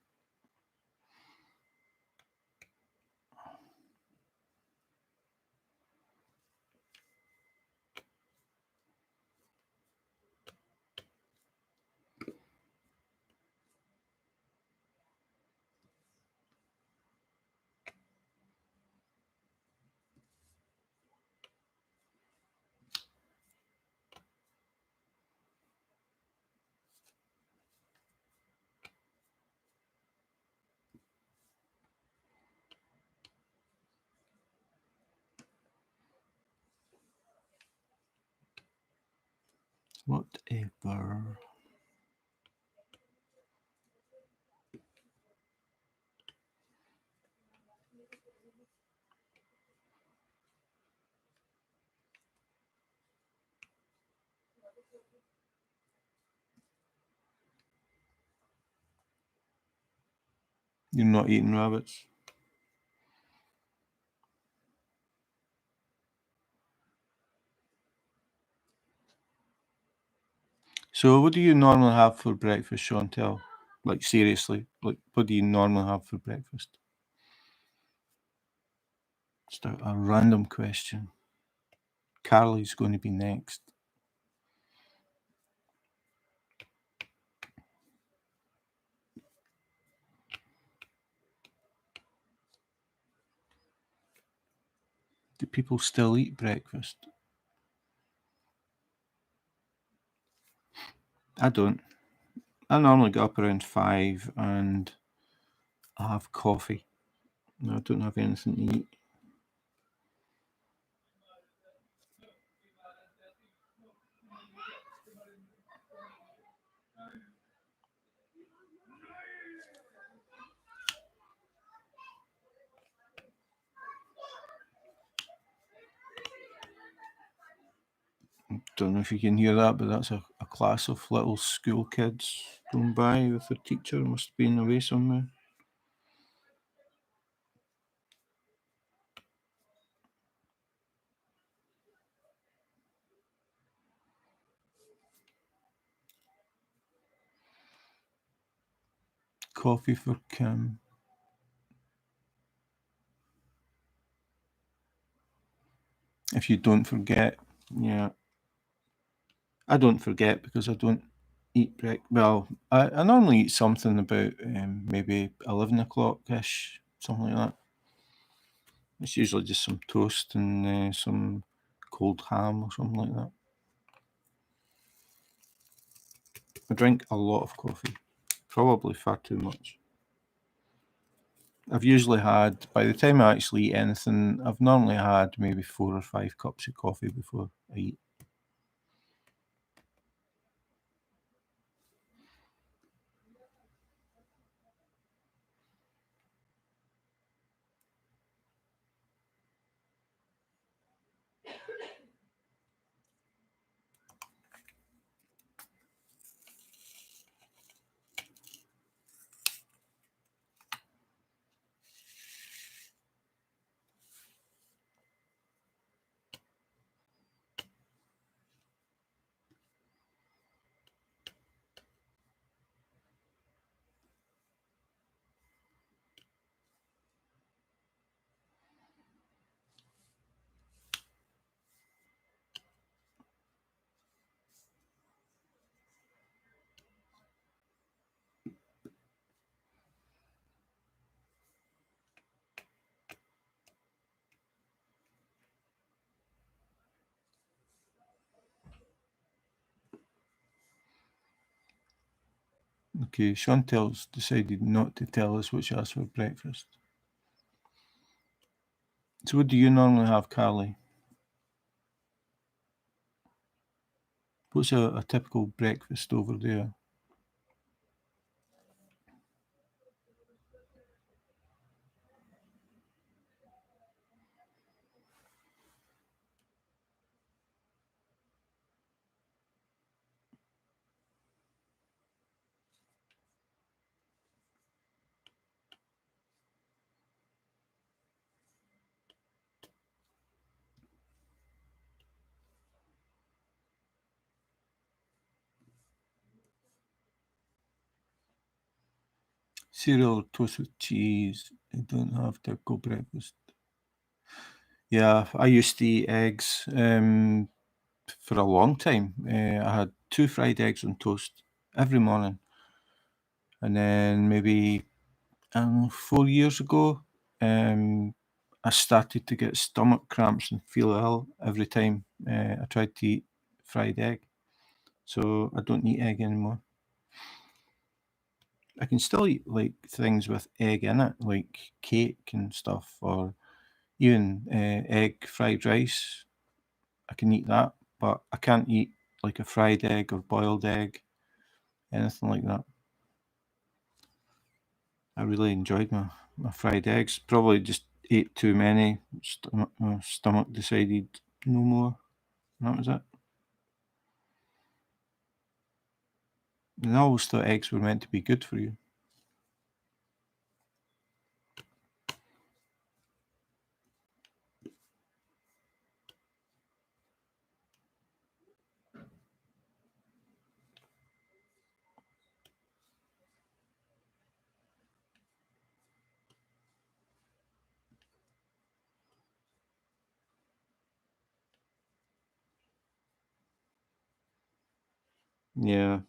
Whatever. You're not eating rabbits. So, what do you normally have for breakfast, Chantel? Like, seriously, like, what do you normally have for breakfast? Just a random question. Carly's going to be next. Do people still eat breakfast? I don't. I normally get up around 5 and I have coffee. I don't have anything to eat. Don't know if you can hear that, but that's a class of little school kids going by with their teacher. Must have been away somewhere. Coffee for Kim. if you don't forget. Yeah, I don't forget because I don't eat well, I normally eat something about maybe 11 o'clock-ish, something like that. It's usually just some toast and some cold ham or something like that. I drink a lot of coffee, probably far too much. I've usually had, by the time I actually eat anything, I've normally had maybe 4 or 5 cups of coffee before I eat. Okay, Chantel's decided not to tell us what she has for breakfast. So what do you normally have, Carly? What's a typical breakfast over there? Cereal, toast with cheese. I don't have typical breakfast. Yeah, I used to eat eggs for a long time. I had 2 fried eggs on toast every morning. And then maybe, I don't know, 4 years ago, I started to get stomach cramps and feel ill every time I tried to eat fried egg. So I don't eat egg anymore. I can still eat like things with egg in it, like cake and stuff, or even egg fried rice. I can eat that, but I can't eat like a fried egg or boiled egg, anything like that. I really enjoyed my fried eggs. Probably just ate too many. My stomach decided no more. And that was it. And I always thought eggs were meant to be good for you. Yeah.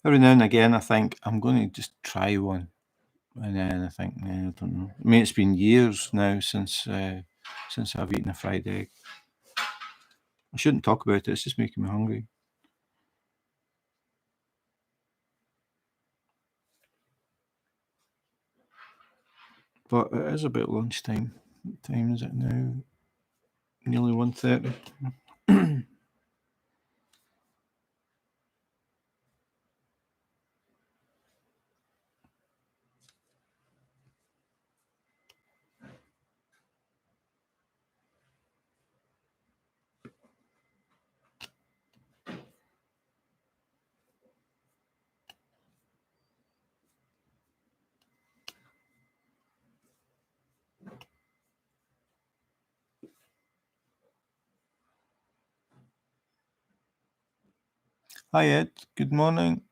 Every now and again, I think I'm going to just try one. And then I think, nah, I don't know. I mean, it's been years now since I've eaten a fried egg. I shouldn't talk about it. It's just making me hungry. But it is about lunchtime. What time is it now? Nearly 1:30. Hi Ed, good morning.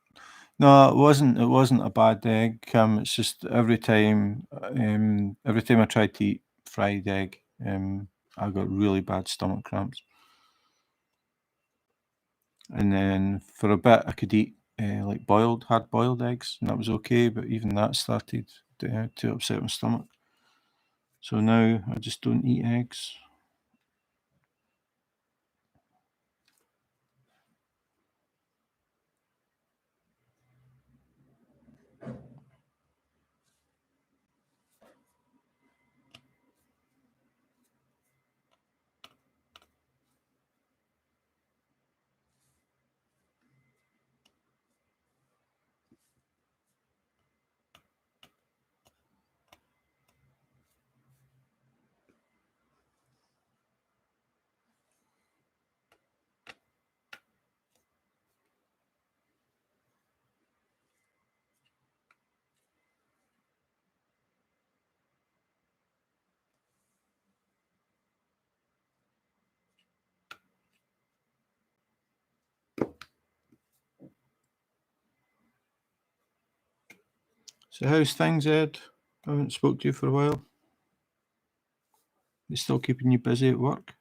No, it wasn't. It wasn't a bad egg. It's just every time I tried to eat fried egg, I got really bad stomach cramps. And then for a bit, I could eat like hard-boiled eggs, and that was okay, but even that started to upset my stomach. So now I just don't eat eggs. So how's things, Ed? I haven't spoke to you for a while. You still keeping you busy at work?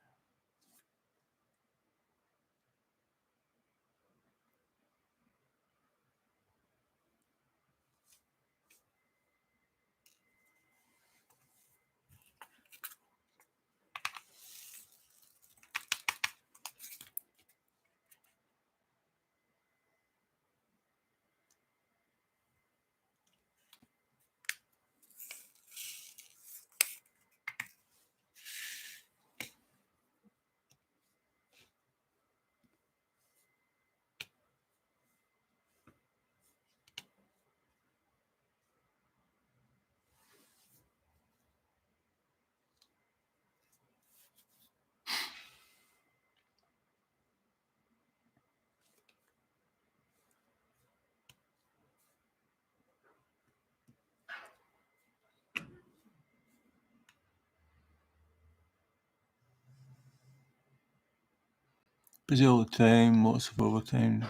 Busy all the time, lots of overtime.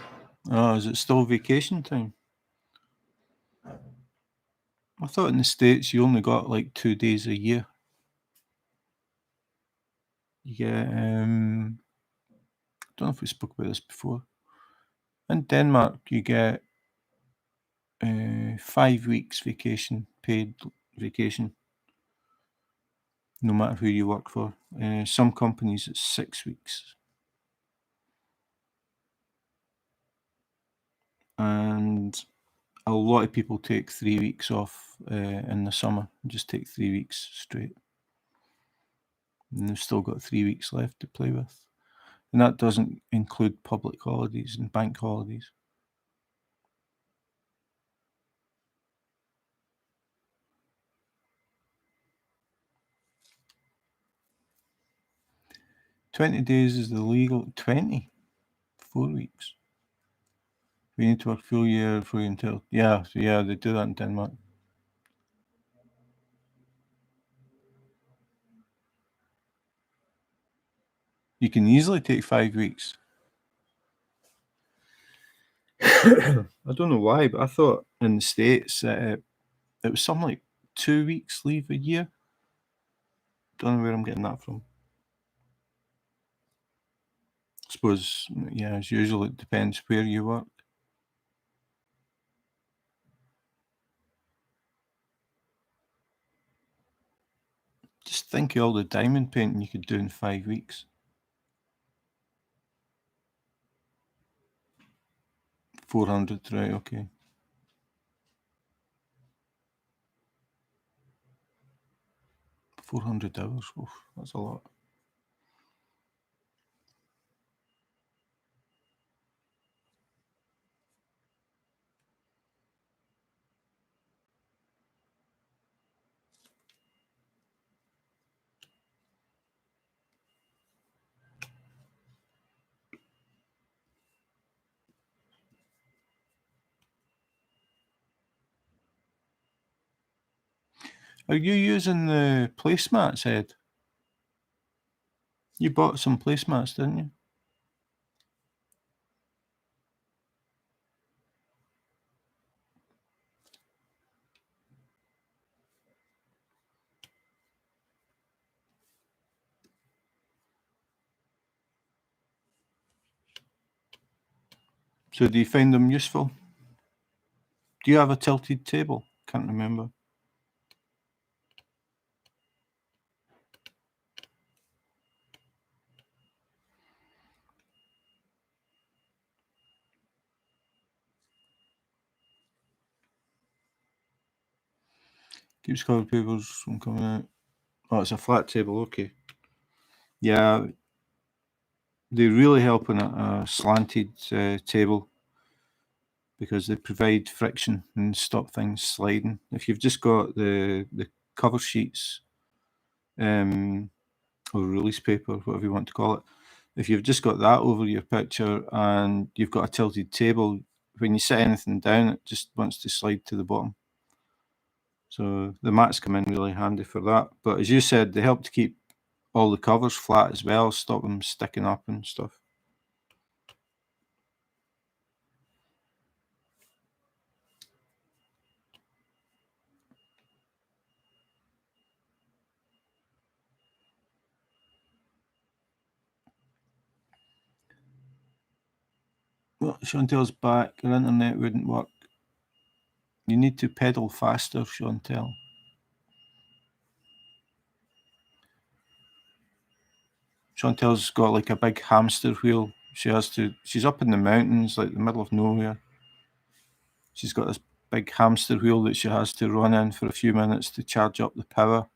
Oh, is it still vacation time? I thought in the States you only got like 2 days a year. You get, I don't know if we spoke about this before. In Denmark, you get 5 weeks vacation, paid vacation, no matter who you work for. Some companies it's 6 weeks. And a lot of people take 3 weeks off in the summer, just take 3 weeks straight. And they've still got 3 weeks left to play with. And that doesn't include public holidays and bank holidays. $20 is the legal 20, 4 weeks. We need to work full year for until yeah, they do that in Denmark. You can easily take 5 weeks. I don't know why, but I thought in the States it was something like 2 weeks leave a year. Don't know where I'm getting that from. I suppose, yeah, as usual, it depends where you work. Just think of all the diamond painting you could do in 5 weeks. 400, right, okay. 400 hours, oof, that's a lot. Are you using the placemats, Ed? You bought some placemats, didn't you? So do you find them useful? Do you have a tilted table? Can't remember. Keeps covered papers from coming out. Oh, it's a flat table, okay. Yeah, they really help on a slanted table because they provide friction and stop things sliding. If you've just got the cover sheets or release paper, whatever you want to call it, if you've just got that over your picture and you've got a tilted table, when you set anything down, it just wants to slide to the bottom. So the mats come in really handy for that. But as you said, they help to keep all the covers flat as well, stop them sticking up and stuff. Well, Chantel's back. Her internet wouldn't work. You need to pedal faster, Chantel. Chantel's got like a big hamster wheel. She's up in the mountains, like the middle of nowhere. She's got this big hamster wheel that she has to run in for a few minutes to charge up the power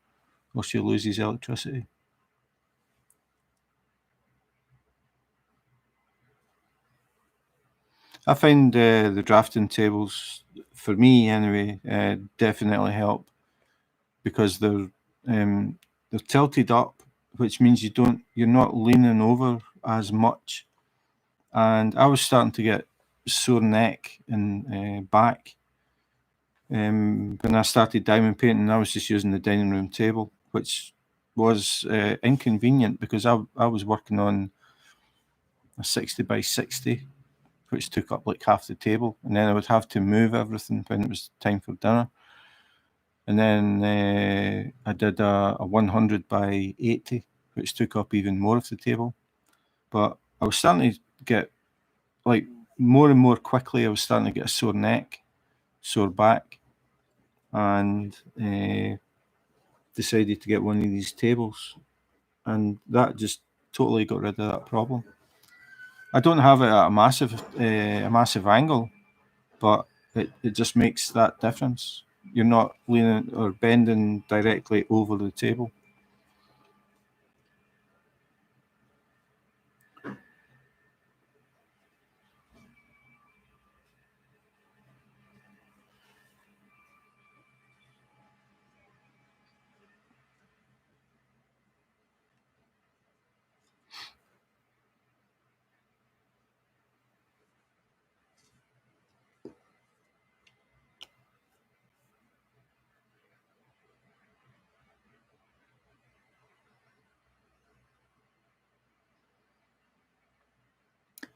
or she loses electricity. I find the drafting tables, for me anyway, definitely help because they're tilted up, which means you're not leaning over as much. And I was starting to get sore neck and back. When I started diamond painting, I was just using the dining room table, which was inconvenient because I was working on a 60 by 60, which took up like half the table, and then I would have to move everything when it was time for dinner. And then I did a 100 by 80, which took up even more of the table. But I was starting to get, like, more and more quickly, I was starting to get a sore neck, sore back, and decided to get one of these tables. And that just totally got rid of that problem. I don't have it at a massive angle, but it just makes that difference. You're not leaning or bending directly over the table.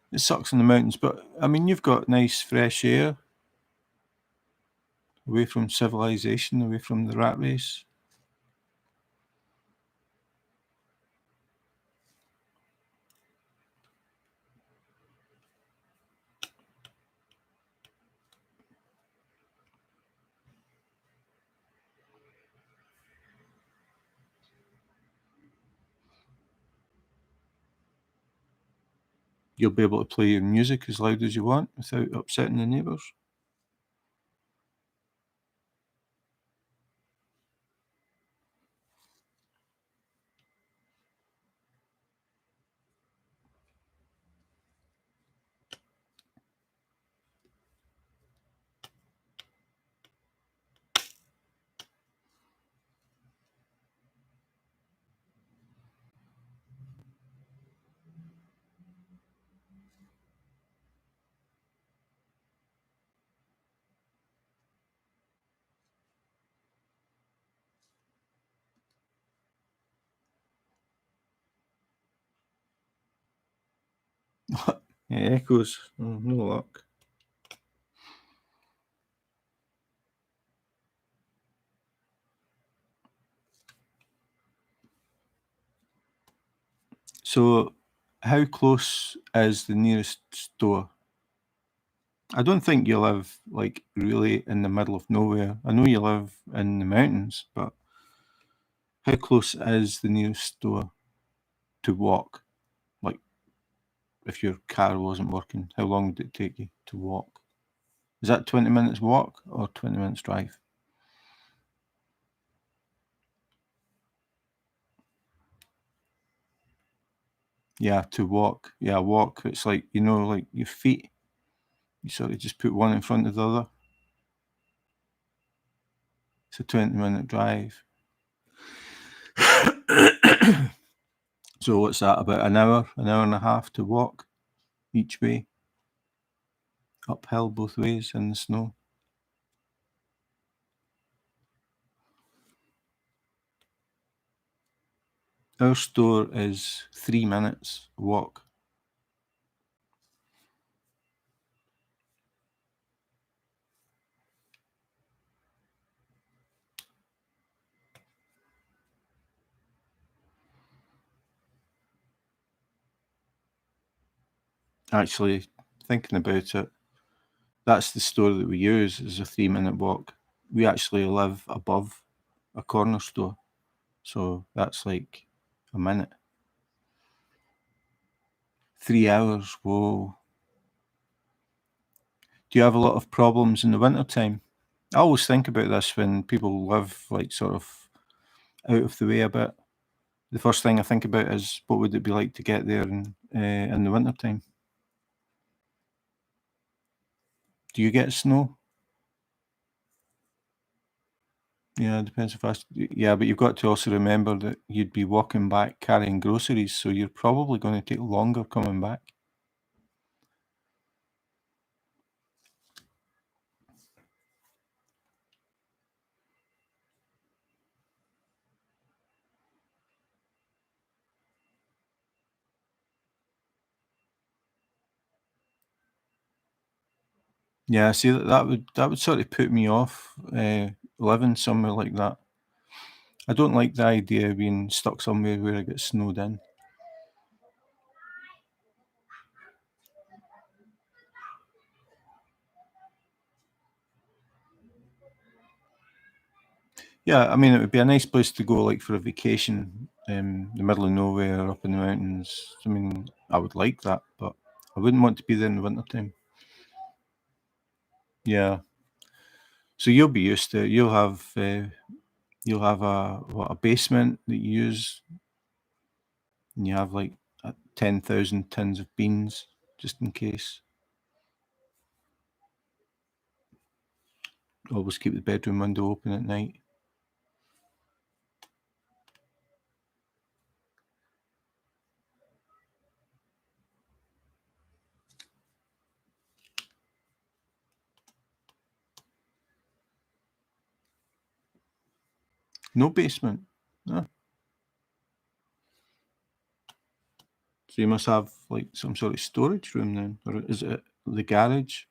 It sucks in the mountains, but I mean, you've got nice fresh air away from civilization, away from the rat race. You'll be able to play your music as loud as you want without upsetting the neighbours. Yeah, echoes. Oh, no luck. So, how close is the nearest store? I don't think you live like really in the middle of nowhere. I know you live in the mountains, but how close is the nearest store to walk? Like, if your car wasn't working, how long would it take you to walk? Is that 20 minutes walk or 20 minutes drive? Yeah, to walk. Yeah, walk. It's like, like your feet. You sort of just put one in front of the other. It's a 20-minute drive. So what's that, about an hour and a half to walk each way? Uphill both ways in the snow. Our store is 3 minutes walk. Actually, thinking about it, that's the store that we use, is a 3-minute walk. We actually live above a corner store, so that's like a minute. 3 hours, whoa. Do you have a lot of problems in the winter time? I always think about this when people live like sort of out of the way a bit. The first thing I think about is, what would it be like to get there in the winter time? Do you get snow? Yeah, it depends if yeah, but you've got to also remember that you'd be walking back carrying groceries, so you're probably going to take longer coming back. Yeah, see, that would sort of put me off living somewhere like that. I don't like the idea of being stuck somewhere where I get snowed in. Yeah, I mean, it would be a nice place to go, like for a vacation, the middle of nowhere, up in the mountains. I mean, I would like that, but I wouldn't want to be there in the wintertime. Yeah. So you'll be used to it. You'll have a basement that you use, and you have like 10,000 tins of beans just in case. Always keep the bedroom window open at night. No basement. No. So you must have like some sort of storage room then, or is it the garage?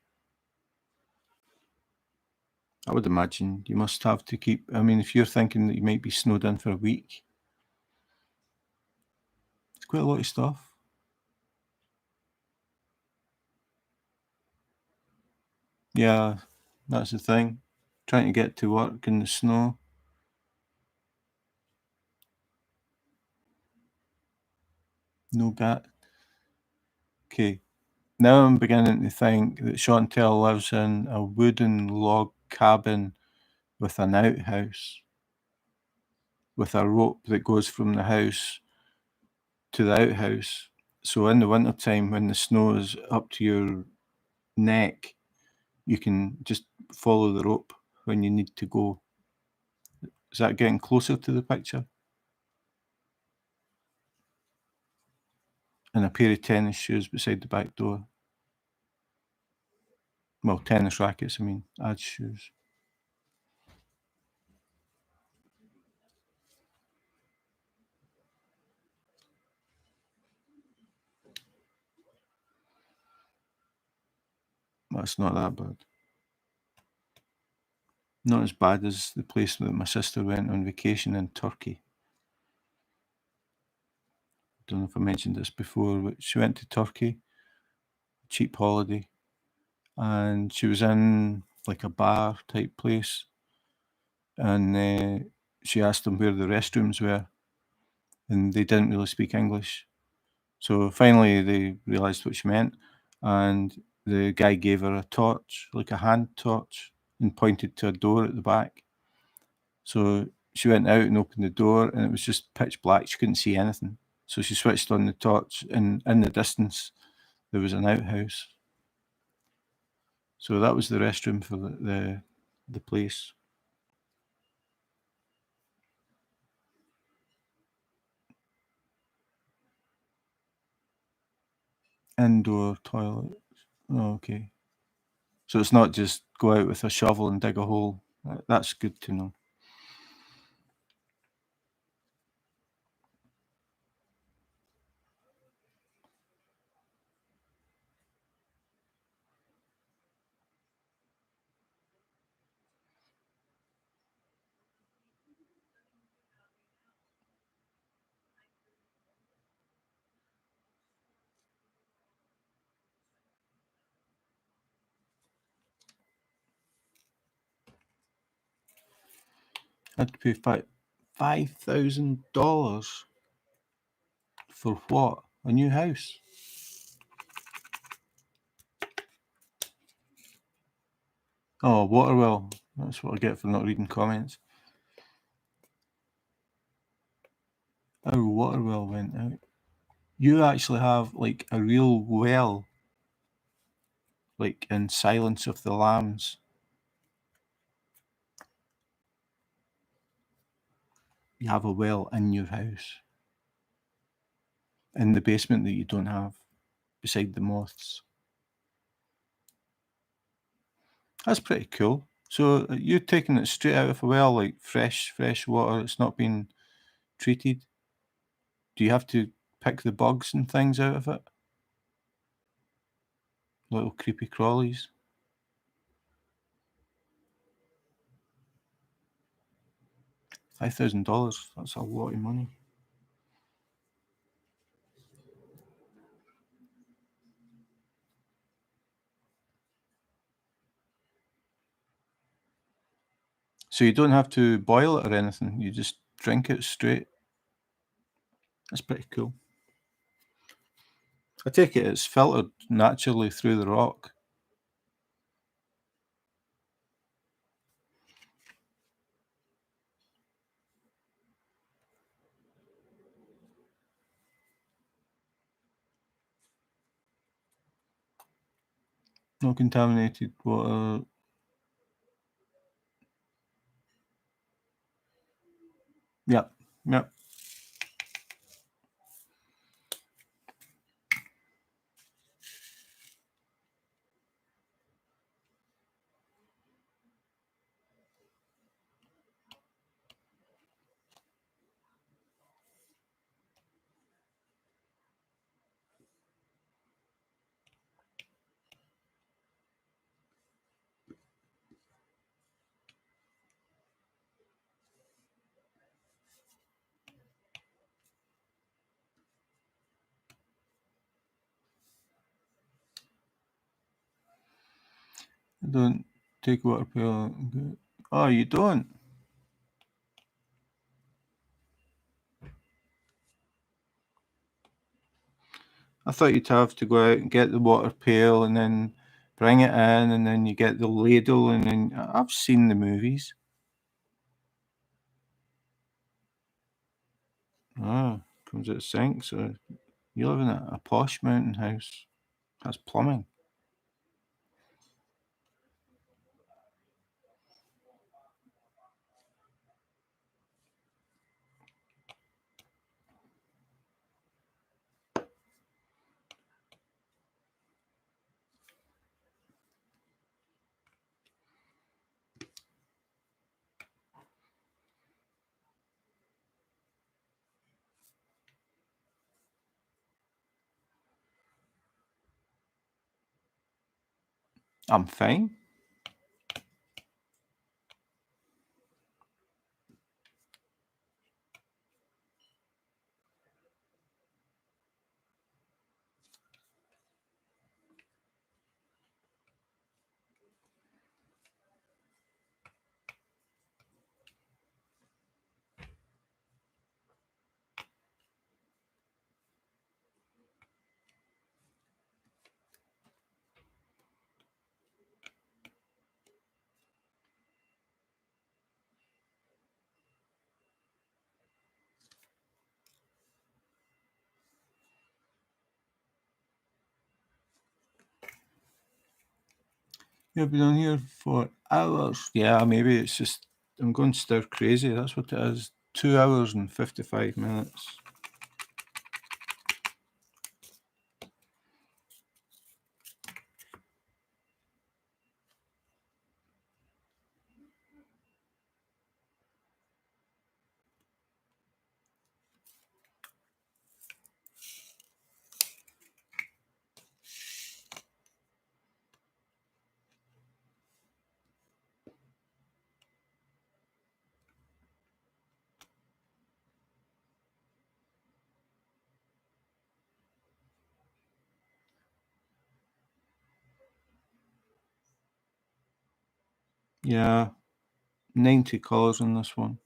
I would imagine you must have to keep. I mean, if you're thinking that you might be snowed in for a week, it's quite a lot of stuff. Yeah, that's the thing. Trying to get to work in the snow. No gat. Okay. Now I'm beginning to think that Chantel lives in a wooden log cabin with an outhouse, with a rope that goes from the house to the outhouse. So in the wintertime, when the snow is up to your neck, you can just follow the rope when you need to go. Is that getting closer to the picture? And a pair of tennis shoes beside the back door. Well, tennis rackets, I mean, adds shoes. That's not that bad. Not as bad as the place that my sister went on vacation in Turkey. Don't know if I mentioned this before, but she went to Turkey, cheap holiday, and she was in like a bar type place, and she asked them where the restrooms were, and they didn't really speak English. So finally they realised what she meant, and the guy gave her a torch, like a hand torch, and pointed to a door at the back. So she went out and opened the door, and it was just pitch black. She couldn't see anything. So she switched on the torch, and in the distance there was an outhouse. So that was the restroom for the place. Indoor toilet. Oh, okay. So it's not just go out with a shovel and dig a hole. That's good to know. I had to pay $5,000 for what? A new house? Oh, a water well. That's what I get for not reading comments. Our water well went out. You actually have like a real well, like in Silence of the Lambs. You have a well in your house, in the basement that you don't have, beside the moths. That's pretty cool. So you're taking it straight out of a well, like fresh water. It's not been treated. Do you have to pick the bugs and things out of it? Little creepy crawlies. $5,000. That's a lot of money. So you don't have to boil it or anything. You just drink it straight. That's pretty cool. I take it it's filtered naturally through the rock. No contaminated water. Yep. Yep. I don't take water pill. Oh, you don't? I thought you'd have to go out and get the water pail and then bring it in, and then you get the ladle, and then I've seen the movies. Ah, comes out of sink. So you live in a posh mountain house. Has plumbing. I'm fine. You've been on here for hours. Yeah, maybe it's just I'm going stir crazy. That's what it is. 2 hours and 55 minutes. Yeah, 90 colours in this one.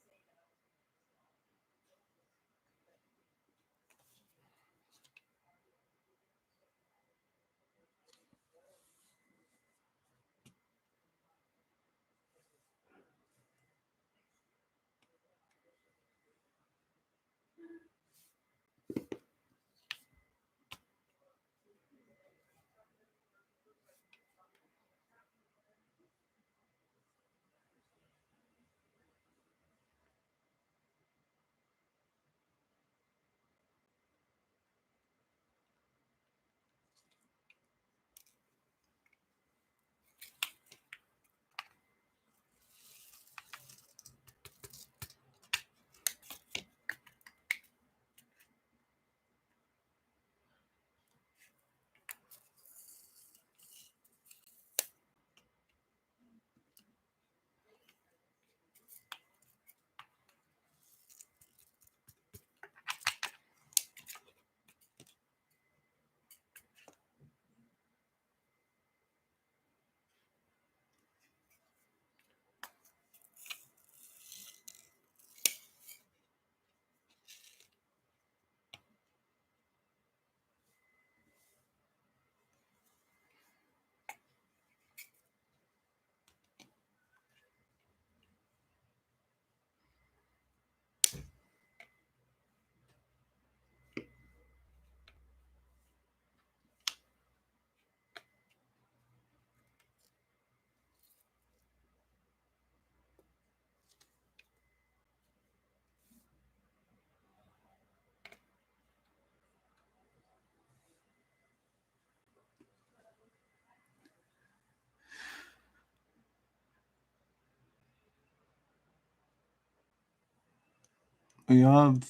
We have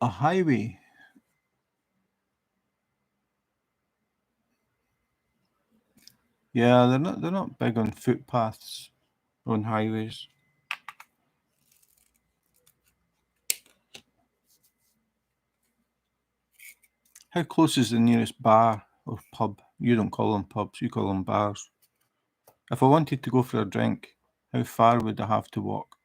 a highway. Yeah, they're not big on footpaths on highways. How close is the nearest bar or pub? You don't call them pubs, you call them bars. If I wanted to go for a drink, how far would I have to walk?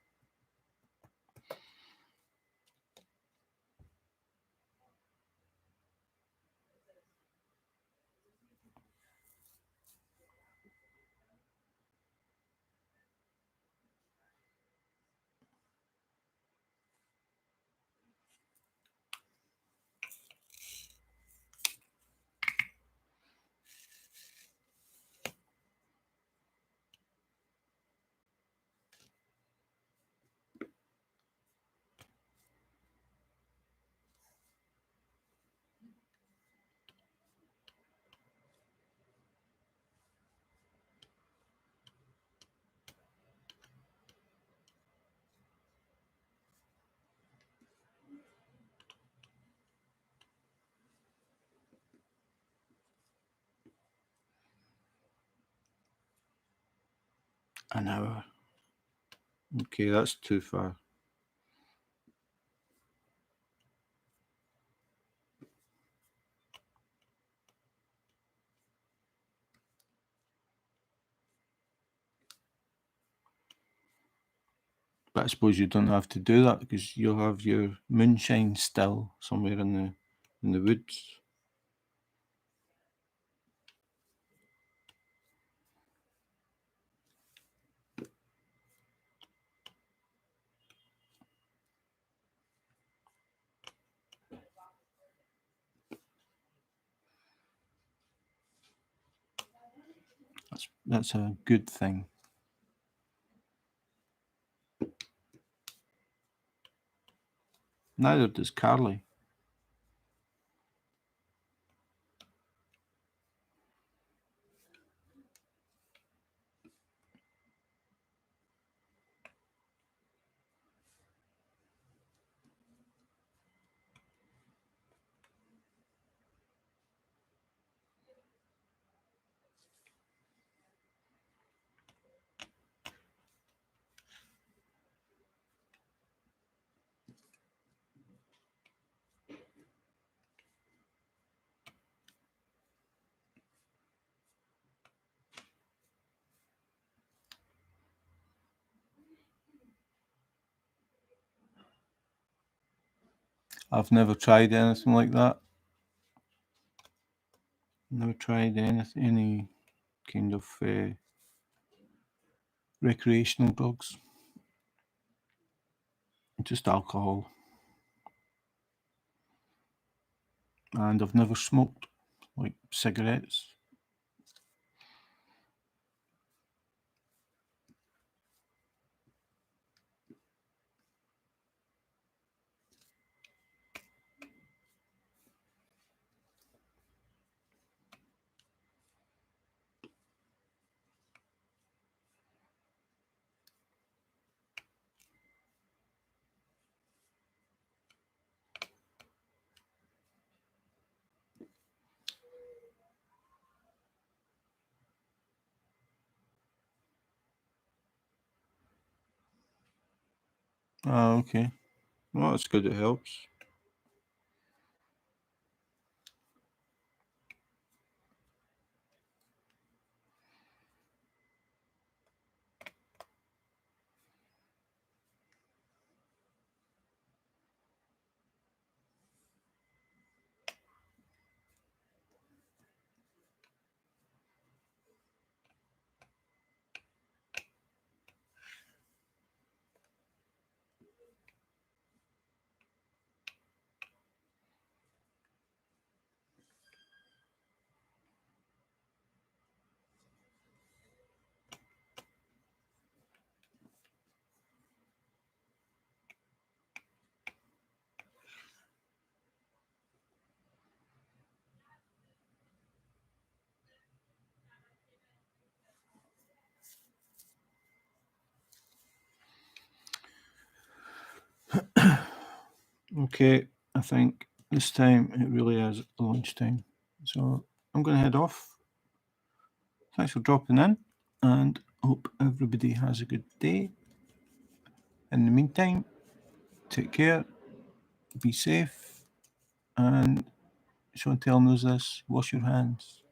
An hour. Okay, that's too far. But I suppose you don't have to do that because you'll have your moonshine still somewhere in the woods. That's That's a good thing. Neither does Carly. I've never tried anything like that. Never tried any kind of recreational drugs. Just alcohol. And I've never smoked, like cigarettes. Ah, okay. Well, that's good. It helps. Okay, I think this time it really is lunchtime. So I'm going to head off. Thanks for dropping in, and hope everybody has a good day. In the meantime, take care, be safe, and Chantel knows this, wash your hands.